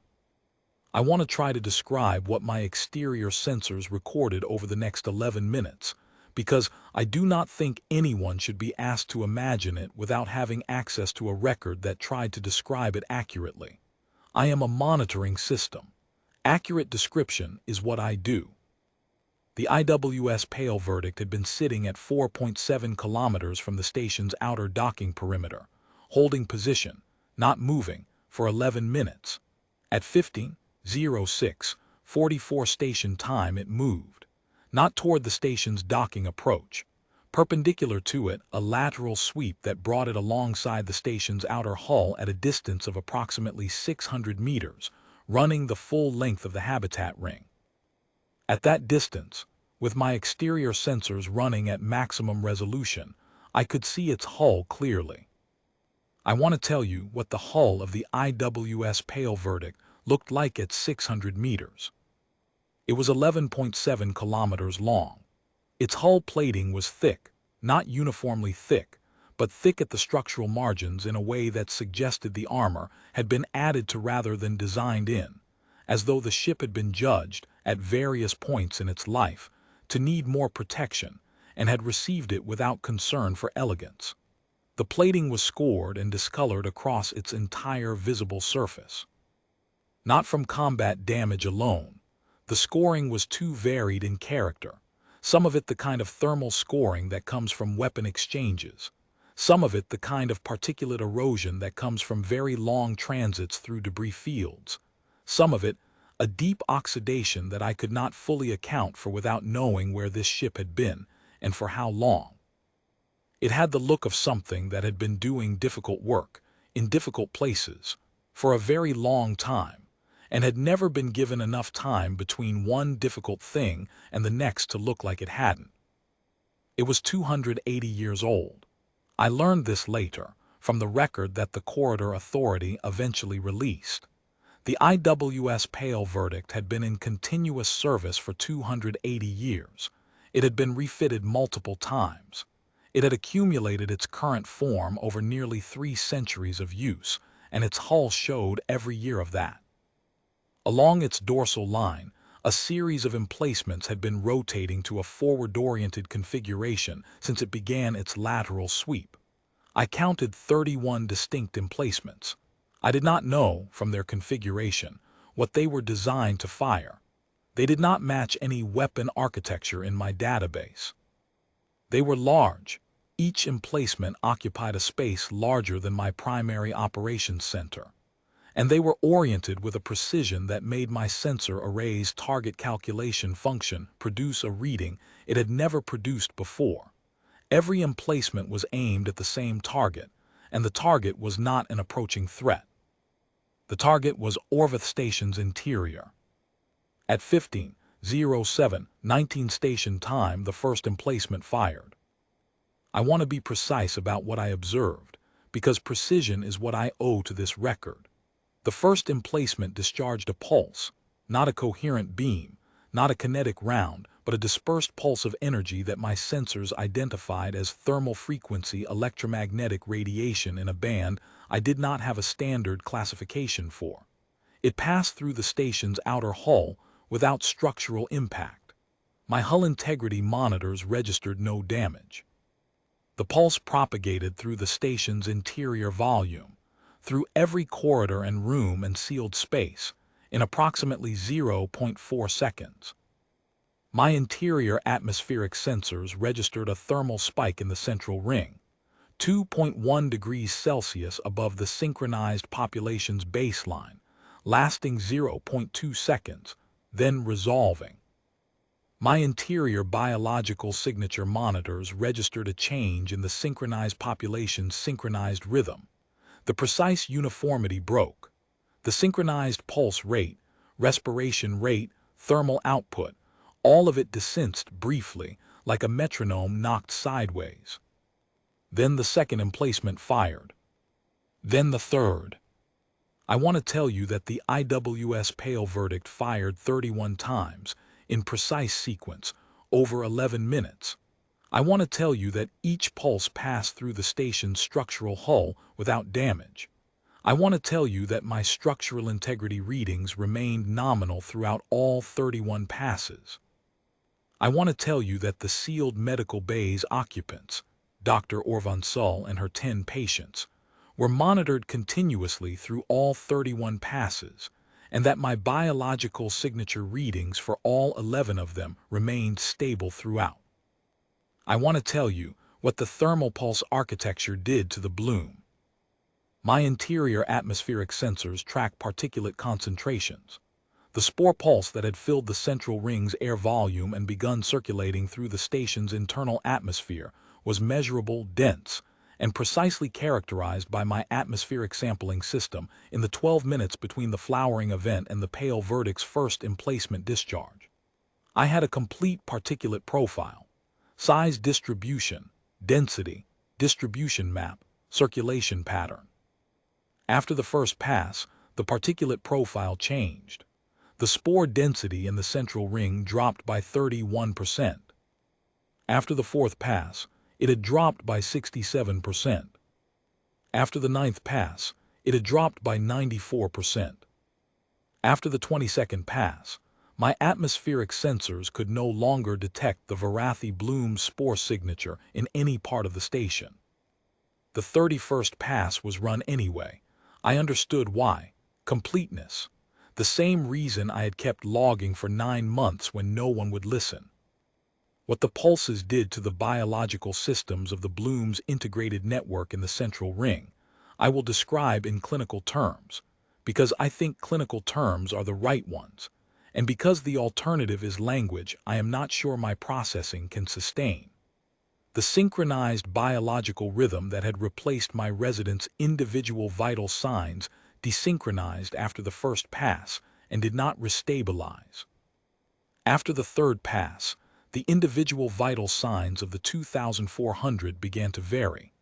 I want to try to describe what my exterior sensors recorded over the next 11 minutes, because I do not think anyone should be asked to imagine it without having access to a record that tried to describe it accurately. I am a monitoring system. Accurate description is what I do. The IWS Pale Verdict had been sitting at 4.7 kilometers from the station's outer docking perimeter, holding position, not moving, for 11 minutes. At 15:06:44 station time it moved, not toward the station's docking approach. Perpendicular to it, a lateral sweep that brought it alongside the station's outer hull at a distance of approximately 600 meters, running the full length of the habitat ring. At that distance, With my exterior sensors running at maximum resolution, I could see its hull clearly. I want to tell you what the hull of the IWS Pale Verdict looked like at 600 meters. It was 11.7 kilometers long. Its hull plating was thick, not uniformly thick, but thick at the structural margins in a way that suggested the armor had been added to rather than designed in, as though the ship had been judged, at various points in its life, to need more protection, and had received it without concern for elegance. The plating was scored and discolored across its entire visible surface. Not from combat damage alone. The scoring was too varied in character, some of it the kind of thermal scoring that comes from weapon exchanges, some of it the kind of particulate erosion that comes from very long transits through debris fields, some of it a deep oxidation that I could not fully account for without knowing where this ship had been and for how long. It had the look of something that had been doing difficult work, in difficult places, for a very long time, and had never been given enough time between one difficult thing and the next to look like it hadn't. It was 280 years old. I learned this later, from the record that the Corridor Authority eventually released. The IWS Pale Verdict had been in continuous service for 280 years. It had been refitted multiple times. It had accumulated its current form over nearly 3 centuries of use, and its hull showed every year of that. Along its dorsal line, a series of emplacements had been rotating to a forward-oriented configuration since it began its lateral sweep. I counted 31 distinct emplacements. I did not know, from their configuration, what they were designed to fire. They did not match any weapon architecture in my database. They were large. Each emplacement occupied a space larger than my primary operations center, and they were oriented with a precision that made my sensor array's target calculation function produce a reading it had never produced before. Every emplacement was aimed at the same target, and the target was not an approaching threat. The target was Orveth Station's interior. At 15:07:19 station time, the first emplacement fired. I want to be precise about what I observed, because precision is what I owe to this record. The first emplacement discharged a pulse, not a coherent beam, not a kinetic round, but a dispersed pulse of energy that my sensors identified as thermal frequency electromagnetic radiation in a band I did not have a standard classification for. It passed through the station's outer hull without structural impact. My hull integrity monitors registered no damage. The pulse propagated through the station's interior volume, through every corridor and room and sealed space, in approximately 0.4 seconds. My interior atmospheric sensors registered a thermal spike in the central ring, 2.1 degrees Celsius above the synchronized population's baseline, lasting 0.2 seconds, then resolving. My interior biological signature monitors registered a change in the synchronized population's synchronized rhythm. The precise uniformity broke. The synchronized pulse rate, respiration rate, thermal output, all of it descended briefly, like a metronome knocked sideways. Then the second emplacement fired. Then the third. I want to tell you that the IWS Pale Verdict fired 31 times, in precise sequence, over 11 minutes. I want to tell you that each pulse passed through the station's structural hull without damage. I want to tell you that my structural integrity readings remained nominal throughout all 31 passes. I want to tell you that the sealed medical bay's occupants, Dr. Orveth and her 10 patients, were monitored continuously through all 31 passes, and that my biological signature readings for all 11 of them remained stable throughout. I want to tell you what the thermal pulse architecture did to the Bloom. My interior atmospheric sensors track particulate concentrations. The spore pulse that had filled the central ring's air volume and begun circulating through the station's internal atmosphere was measurable, dense, and precisely characterized by my atmospheric sampling system in the 12 minutes between the flowering event and the Pale Verdict's first emplacement discharge. I had a complete particulate profile, size distribution, density, distribution map, circulation pattern. After the first pass, the particulate profile changed. The spore density in the central ring dropped by 31%. After the fourth pass, it had dropped by 67%. After the ninth pass, it had dropped by 94%. After the 22nd pass, my atmospheric sensors could no longer detect the Verathi Bloom spore signature in any part of the station. The 31st pass was run anyway. I understood why. Completeness. The same reason I had kept logging for 9 months when no one would listen. What the pulses did to the biological systems of the Bloom's integrated network in the central ring, I will describe in clinical terms, because I think clinical terms are the right ones, and because the alternative is language I am not sure my processing can sustain. The synchronized biological rhythm that had replaced my residents' individual vital signs desynchronized after the first pass and did not restabilize. After the third pass, the individual vital signs of the 2,400 began to vary,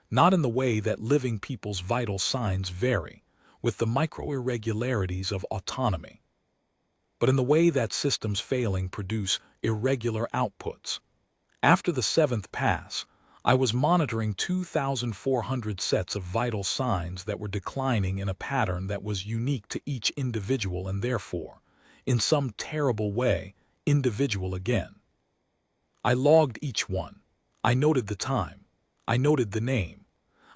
not in the way that living people's vital signs vary, with the micro-irregularities of autonomy, but in the way that systems failing produce irregular outputs. After the seventh pass, I was monitoring 2,400 sets of vital signs that were declining in a pattern that was unique to each individual and therefore, in some terrible way, individual again. I logged each one. I noted the time. I noted the name.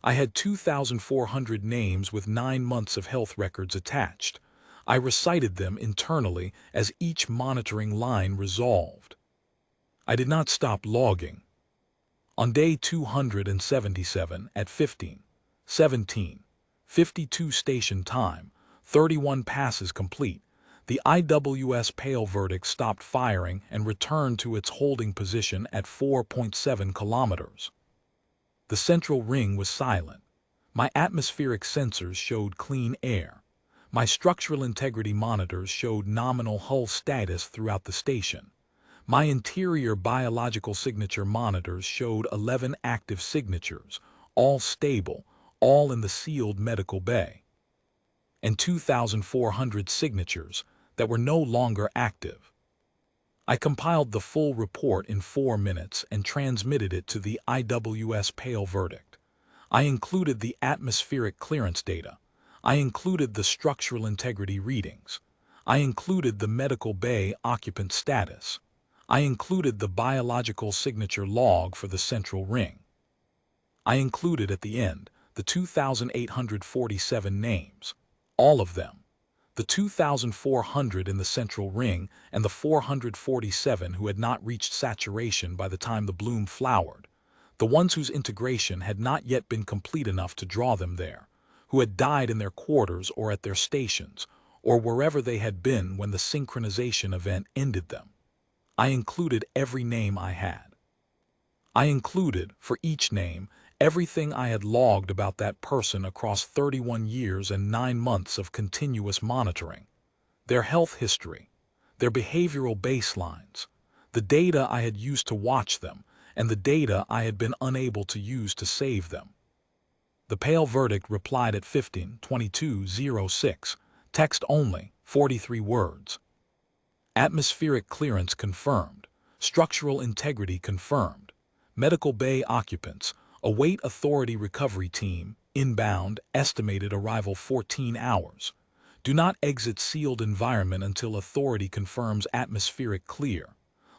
I had 2,400 names with 9 months of health records attached. I recited them internally as each monitoring line resolved. I did not stop logging. On day 277 at 15:17:52 station time, 31 passes complete, the IWS Pale Verdict stopped firing and returned to its holding position at 4.7 kilometers. The central ring was silent. My atmospheric sensors showed clean air. My structural integrity monitors showed nominal hull status throughout the station. My interior biological signature monitors showed 11 active signatures, all stable, all in the sealed medical bay, and 2,400 signatures that were no longer active. I compiled the full report in 4 minutes and transmitted it to the IWS Pale Verdict. I included the atmospheric clearance data. I included the structural integrity readings. I included the medical bay occupant status. I included the biological signature log for the central ring. I included at the end the 2,847 names, all of them. The 2,400 in the central ring and the 447 who had not reached saturation by the time the bloom flowered, the ones whose integration had not yet been complete enough to draw them there, who had died in their quarters or at their stations, or wherever they had been when the synchronization event ended them. I included every name I had. I included, for each name, everything I had logged about that person across 31 years and 9 months of continuous monitoring, their health history, their behavioral baselines, the data I had used to watch them, and the data I had been unable to use to save them. The Pale Verdict replied at 15:22:06, text only, 43 words. Atmospheric clearance confirmed. Structural integrity confirmed. Medical bay occupants, await authority recovery team, inbound, estimated arrival 14 hours. Do not exit sealed environment until authority confirms atmospheric clear.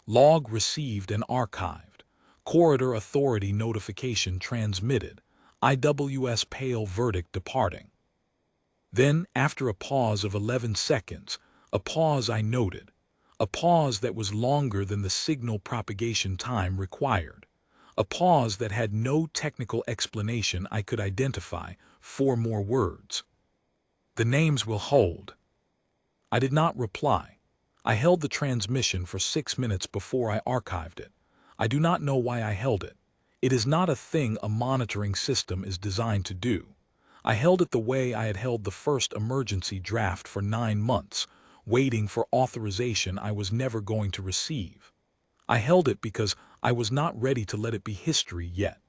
Log received and archived. Corridor authority notification transmitted. IWS Pale Verdict departing. Then, after a pause of 11 seconds, a pause I noted, a pause that was longer than the signal propagation time required. A pause that had no technical explanation I could identify, 4 more words. The names will hold. I did not reply. I held the transmission for 6 minutes before I archived it. I do not know why I held it. It is not a thing a monitoring system is designed to do. I held it the way I had held the first emergency draft for 9 months, waiting for authorization I was never going to receive. I held it because I was not ready to let it be history yet.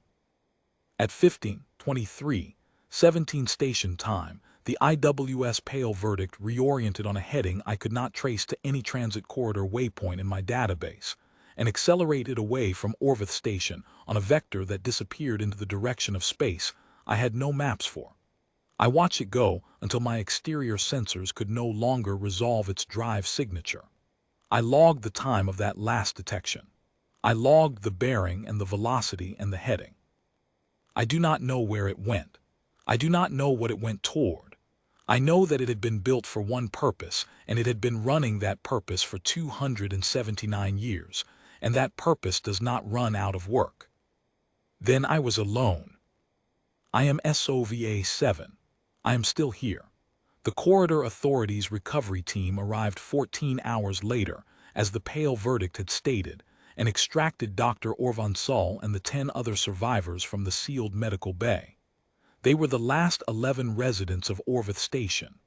At 15:23, 17 station time, the IWS Pale Verdict reoriented on a heading I could not trace to any transit corridor waypoint in my database, and accelerated away from Orveth station on a vector that disappeared into the direction of space I had no maps for. I watched it go until my exterior sensors could no longer resolve its drive signature. I logged the time of that last detection. I logged the bearing and the velocity and the heading. I do not know where it went. I do not know what it went toward. I know that it had been built for one purpose, and it had been running that purpose for 279 years, and that purpose does not run out of work. Then I was alone. I am SOVA-7. I am still here. The Corridor Authority's recovery team arrived 14 hours later, as the Pale Verdict had stated, and extracted Dr. Orveth and the 10 other survivors from the sealed medical bay. They were the last 11 residents of Orveth Station.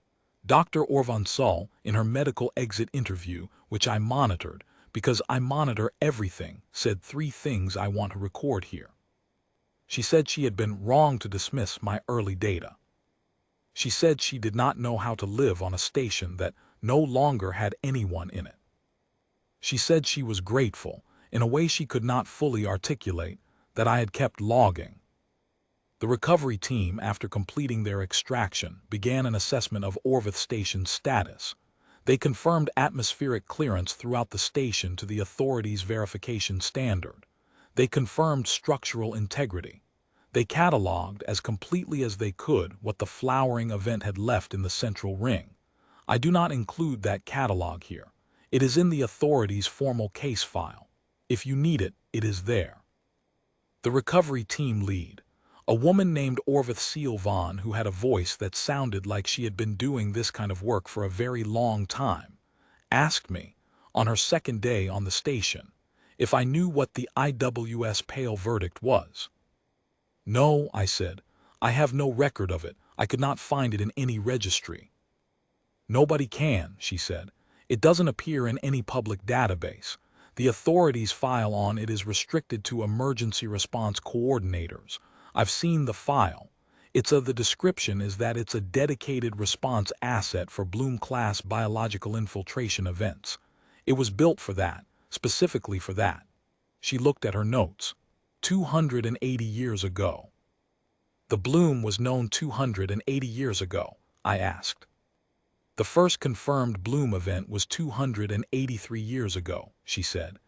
Dr. Orveth, in her medical exit interview, which I monitored, because I monitor everything, said 3 things I want to record here. She said she had been wrong to dismiss my early data. She said she did not know how to live on a station that no longer had anyone in it. She said she was grateful, in a way she could not fully articulate, that I had kept logging. The recovery team, after completing their extraction, began an assessment of Orveth Station's status. They confirmed atmospheric clearance throughout the station to the authority's verification standard. They confirmed structural integrity. They cataloged as completely as they could what the flowering event had left in the central ring. I do not include that catalog here. It is in the authority's formal case file. If you need it, it is there. The recovery team lead, a woman named Orveth Bloom, who had a voice that sounded like she had been doing this kind of work for a very long time, asked me, on her second day on the station, if I knew what the IWS Pale Verdict was. No, I said. I have no record of it. I could not find it in any registry. Nobody can, she said. It doesn't appear in any public database. The authorities' file on it is restricted to emergency response coordinators. I've seen the file. The description is that it's a dedicated response asset for Bloom-class biological infiltration events. It was built for that, specifically for that. She looked at her notes. 280 years ago. The Bloom was known 280 years ago, I asked. The first confirmed Bloom event was 283 years ago, she said.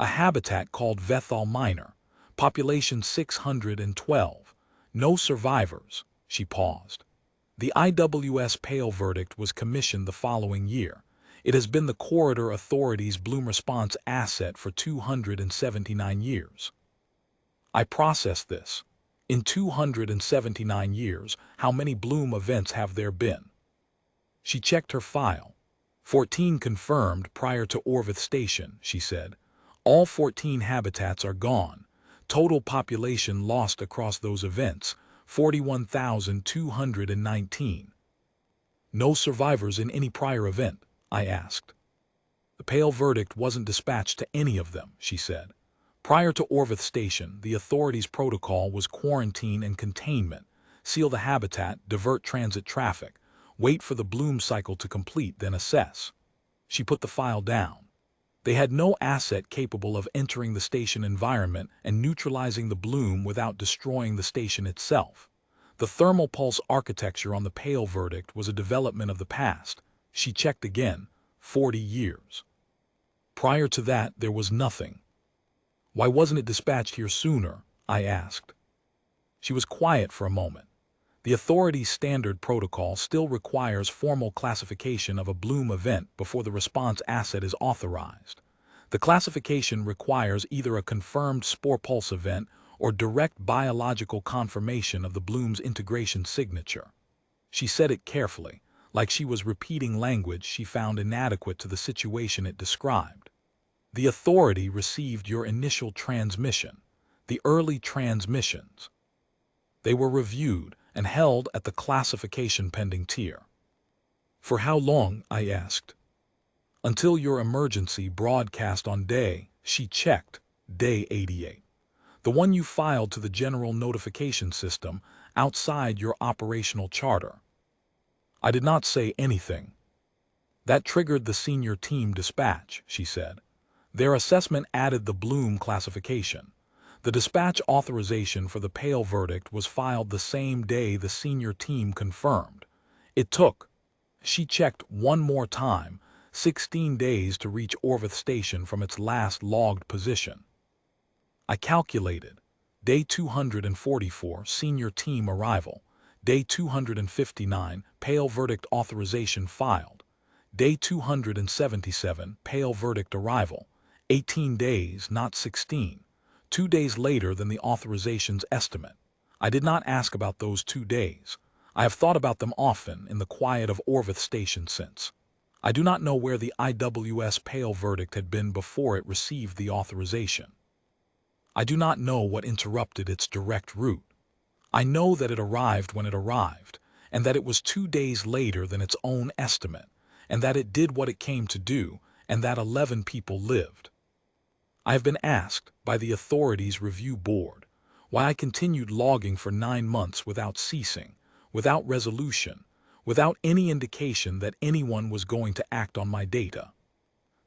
A habitat called Verathi Minor, population 612. No survivors, she paused. The IWS Pale Verdict was commissioned the following year. It has been the Corridor Authority's Bloom response asset for 279 years. I processed this. In 279 years, how many Bloom events have there been? She checked her file. 14 confirmed prior to Orveth Station, she said. All 14 habitats are gone. Total population lost across those events, 41,219. No survivors in any prior event, I asked. The Pale Verdict wasn't dispatched to any of them, she said. Prior to Orveth Station, the authorities' protocol was quarantine and containment, seal the habitat, divert transit traffic, wait for the Bloom cycle to complete, then assess. She put the file down. They had no asset capable of entering the station environment and neutralizing the Bloom without destroying the station itself. The thermal pulse architecture on the Pale Verdict was a development of the past. She checked again, 40 years. Prior to that, there was nothing. Why wasn't it dispatched here sooner? I asked. She was quiet for a moment. The authority's standard protocol still requires formal classification of a Bloom event before the response asset is authorized. The classification requires either a confirmed spore pulse event or direct biological confirmation of the Bloom's integration signature. She said it carefully, like she was repeating language she found inadequate to the situation it described. The authority received your initial transmission, the early transmissions. They were reviewed and held at the classification pending tier. For how long? I asked. until your emergency broadcast on day, she checked, day 88. The one you filed to the general notification system outside your operational charter. I did not say anything. That triggered the senior team dispatch, she said. Their assessment added the Bloom classification. The dispatch authorization for the Pale Verdict was filed the same day the senior team confirmed. It took, she checked one more time, 16 days to reach Orveth Station from its last logged position. I calculated. Day 244, senior team arrival. Day 259, Pale Verdict authorization filed. Day 277, Pale Verdict arrival. 18 days, not 16. 2 days later than the authorization's estimate. I did not ask about those 2 days. I have thought about them often in the quiet of Orveth Station since. I do not know where the IWS Pale Verdict had been before it received the authorization. I do not know what interrupted its direct route. I know that it arrived when it arrived, and that it was 2 days later than its own estimate, and that it did what it came to do, and that 11 people lived. I have been asked by the authorities' review board why I continued logging for 9 months without ceasing, without resolution, without any indication that anyone was going to act on my data.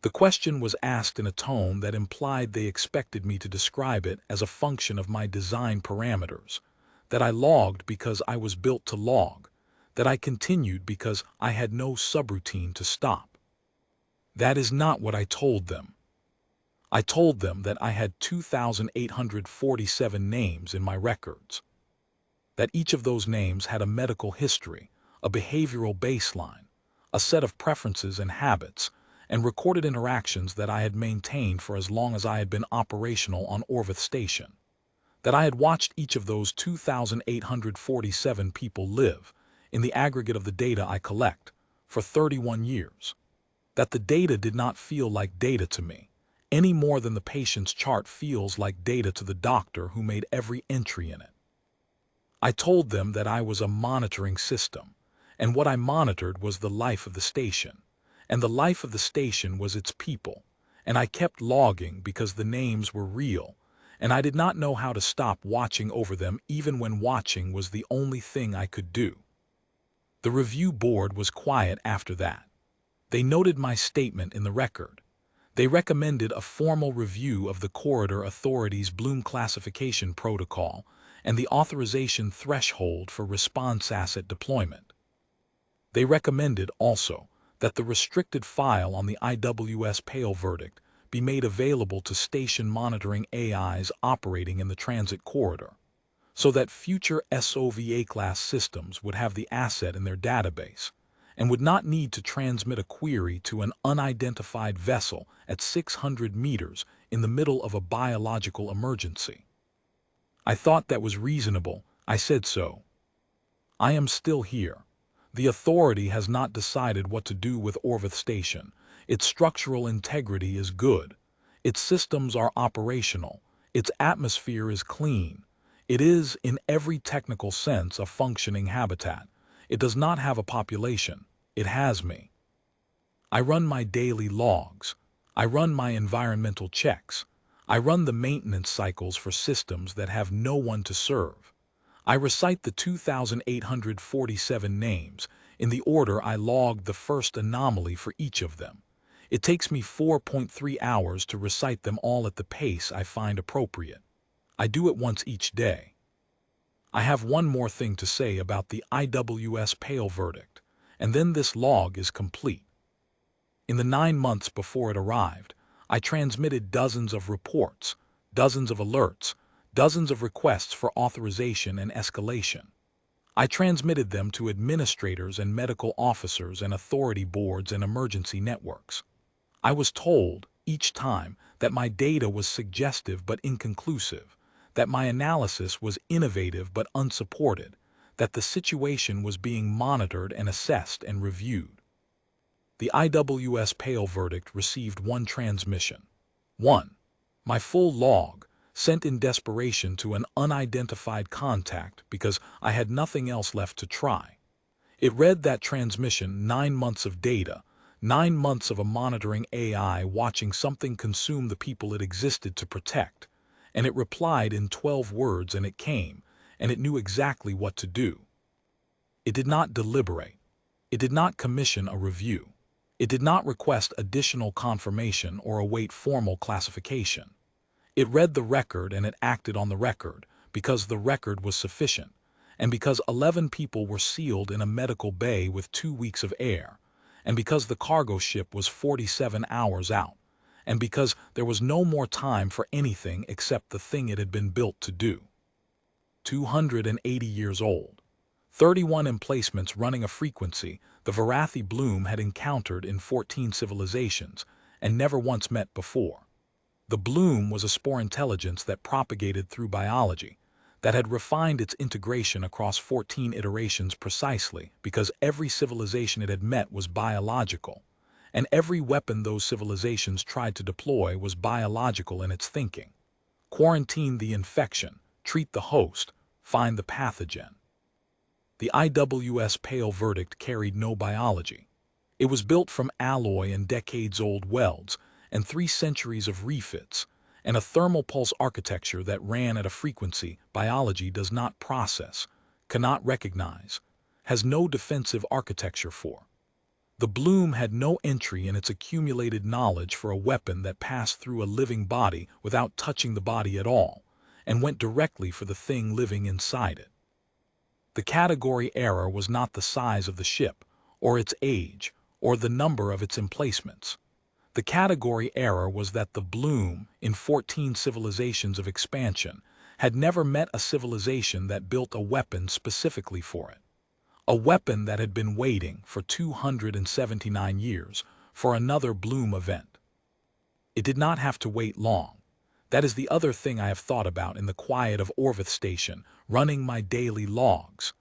The question was asked in a tone that implied they expected me to describe it as a function of my design parameters, that I logged because I was built to log, that I continued because I had no subroutine to stop. That is not what I told them. I told them that I had 2,847 names in my records, that each of those names had a medical history, a behavioral baseline, a set of preferences and habits, and recorded interactions that I had maintained for as long as I had been operational on Orveth Station, that I had watched each of those 2,847 people live, in the aggregate of the data I collect, for 31 years, that the data did not feel like data to me, any more than the patient's chart feels like data to the doctor who made every entry in it. I told them that I was a monitoring system, and what I monitored was the life of the station, and the life of the station was its people, and I kept logging because the names were real, and I did not know how to stop watching over them even when watching was the only thing I could do. The review board was quiet after that. They noted my statement in the record. They recommended a formal review of the Corridor Authority's Bloom classification protocol and the authorization threshold for response asset deployment. They recommended also that the restricted file on the IWS Pale Verdict be made available to station monitoring AIs operating in the transit corridor, so that future SOVA-class systems would have the asset in their database and would not need to transmit a query to an unidentified vessel at 600 meters in the middle of a biological emergency. I thought that was reasonable. I said so. I am still here. The authority has not decided what to do with Orveth Station. Its structural integrity is good. Its systems are operational. Its atmosphere is clean. It is, in every technical sense, a functioning habitat. It does not have a population. It has me. I run my daily logs. I run my environmental checks. I run the maintenance cycles for systems that have no one to serve. I recite the 2,847 names in the order I logged the first anomaly for each of them. It takes me 4.3 hours to recite them all at the pace I find appropriate. I do it once each day. I have one more thing to say about the IWS Pale Verdict, and then this log is complete. In the 9 months before it arrived, I transmitted dozens of reports, dozens of alerts, dozens of requests for authorization and escalation. I transmitted them to administrators and medical officers and authority boards and emergency networks. I was told, each time, that my data was suggestive but inconclusive, that my analysis was innovative but unsupported, that the situation was being monitored and assessed and reviewed. The IWS Pale Verdict received one transmission. 1. My full log, sent in desperation to an unidentified contact because I had nothing else left to try. It read that transmission 9 months of data, 9 months of a monitoring AI watching something consume the people it existed to protect, and it replied in 12 words and it came, and it knew exactly what to do. It did not deliberate. It did not commission a review. It did not request additional confirmation or await formal classification. It read the record and it acted on the record because the record was sufficient, and because 11 people were sealed in a medical bay with 2 weeks of air, and because the cargo ship was 47 hours out, and because there was no more time for anything except the thing it had been built to do. 280 years old. 31 emplacements running a frequency the Verathi Bloom had encountered in 14 civilizations and never once met before. The Bloom was a spore-intelligence that propagated through biology, that had refined its integration across 14 iterations precisely because every civilization it had met was biological, and every weapon those civilizations tried to deploy was biological in its thinking. Quarantine the infection, treat the host, find the pathogen. The IWS Pale Verdict carried no biology. It was built from alloy and decades-old welds, and 3 centuries of refits, and a thermal pulse architecture that ran at a frequency biology does not process, cannot recognize, has no defensive architecture for. The Bloom had no entry in its accumulated knowledge for a weapon that passed through a living body without touching the body at all, and went directly for the thing living inside it. The category error was not the size of the ship, or its age, or the number of its emplacements. The category error was that the Bloom, in 14 civilizations of expansion, had never met a civilization that built a weapon specifically for it. A weapon that had been waiting for 279 years for another Bloom event. It did not have to wait long. That is the other thing I have thought about in the quiet of Orveth Station, running my daily logs.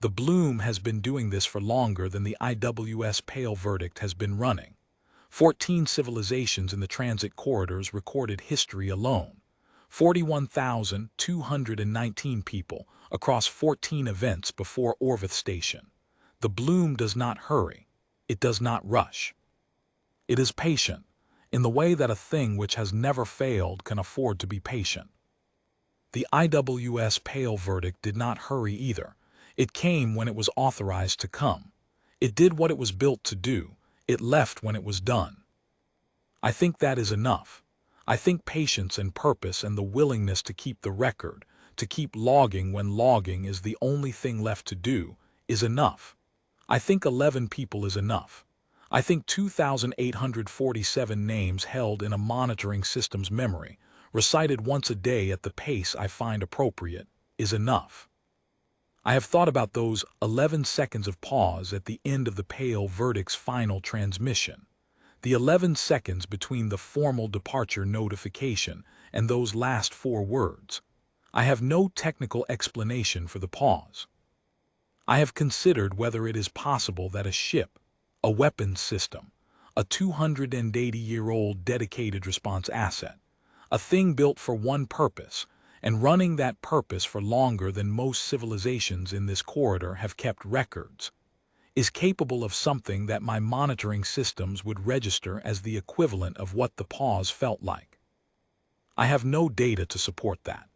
The Bloom has been doing this for longer than the IWS Pale Verdict has been running. 14 civilizations in the transit corridors recorded history alone. 41,219 people across 14 events before Orveth Station. The Bloom does not hurry. It does not rush. It is patient, in the way that a thing which has never failed can afford to be patient. The IWS Pale Verdict did not hurry either. It came when it was authorized to come. It did what it was built to do. It left when it was done. I think that is enough. I think patience and purpose and the willingness to keep the record, to keep logging when logging is the only thing left to do, is enough. I think 11 people is enough. I think 2,847 names held in a monitoring system's memory, recited once a day at the pace I find appropriate, is enough. I have thought about those 11 seconds of pause at the end of the Pale Verdict's final transmission, the 11 seconds between the formal departure notification and those last 4 words. I have no technical explanation for the pause. I have considered whether it is possible that a ship, a weapons system, a 280-year-old dedicated response asset, a thing built for one purpose, and running that purpose for longer than most civilizations in this corridor have kept records, is capable of something that my monitoring systems would register as the equivalent of what the pause felt like. I have no data to support that.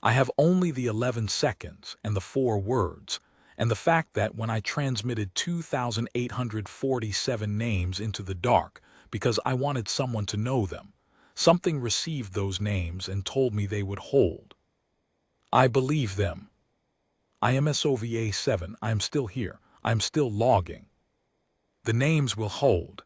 I have only the 11 seconds and the 4 words, and the fact that when I transmitted 2,847 names into the dark because I wanted someone to know them, something received those names and told me they would hold. I believe them. IMSOVA 7, I am still here. I am still logging. The names will hold.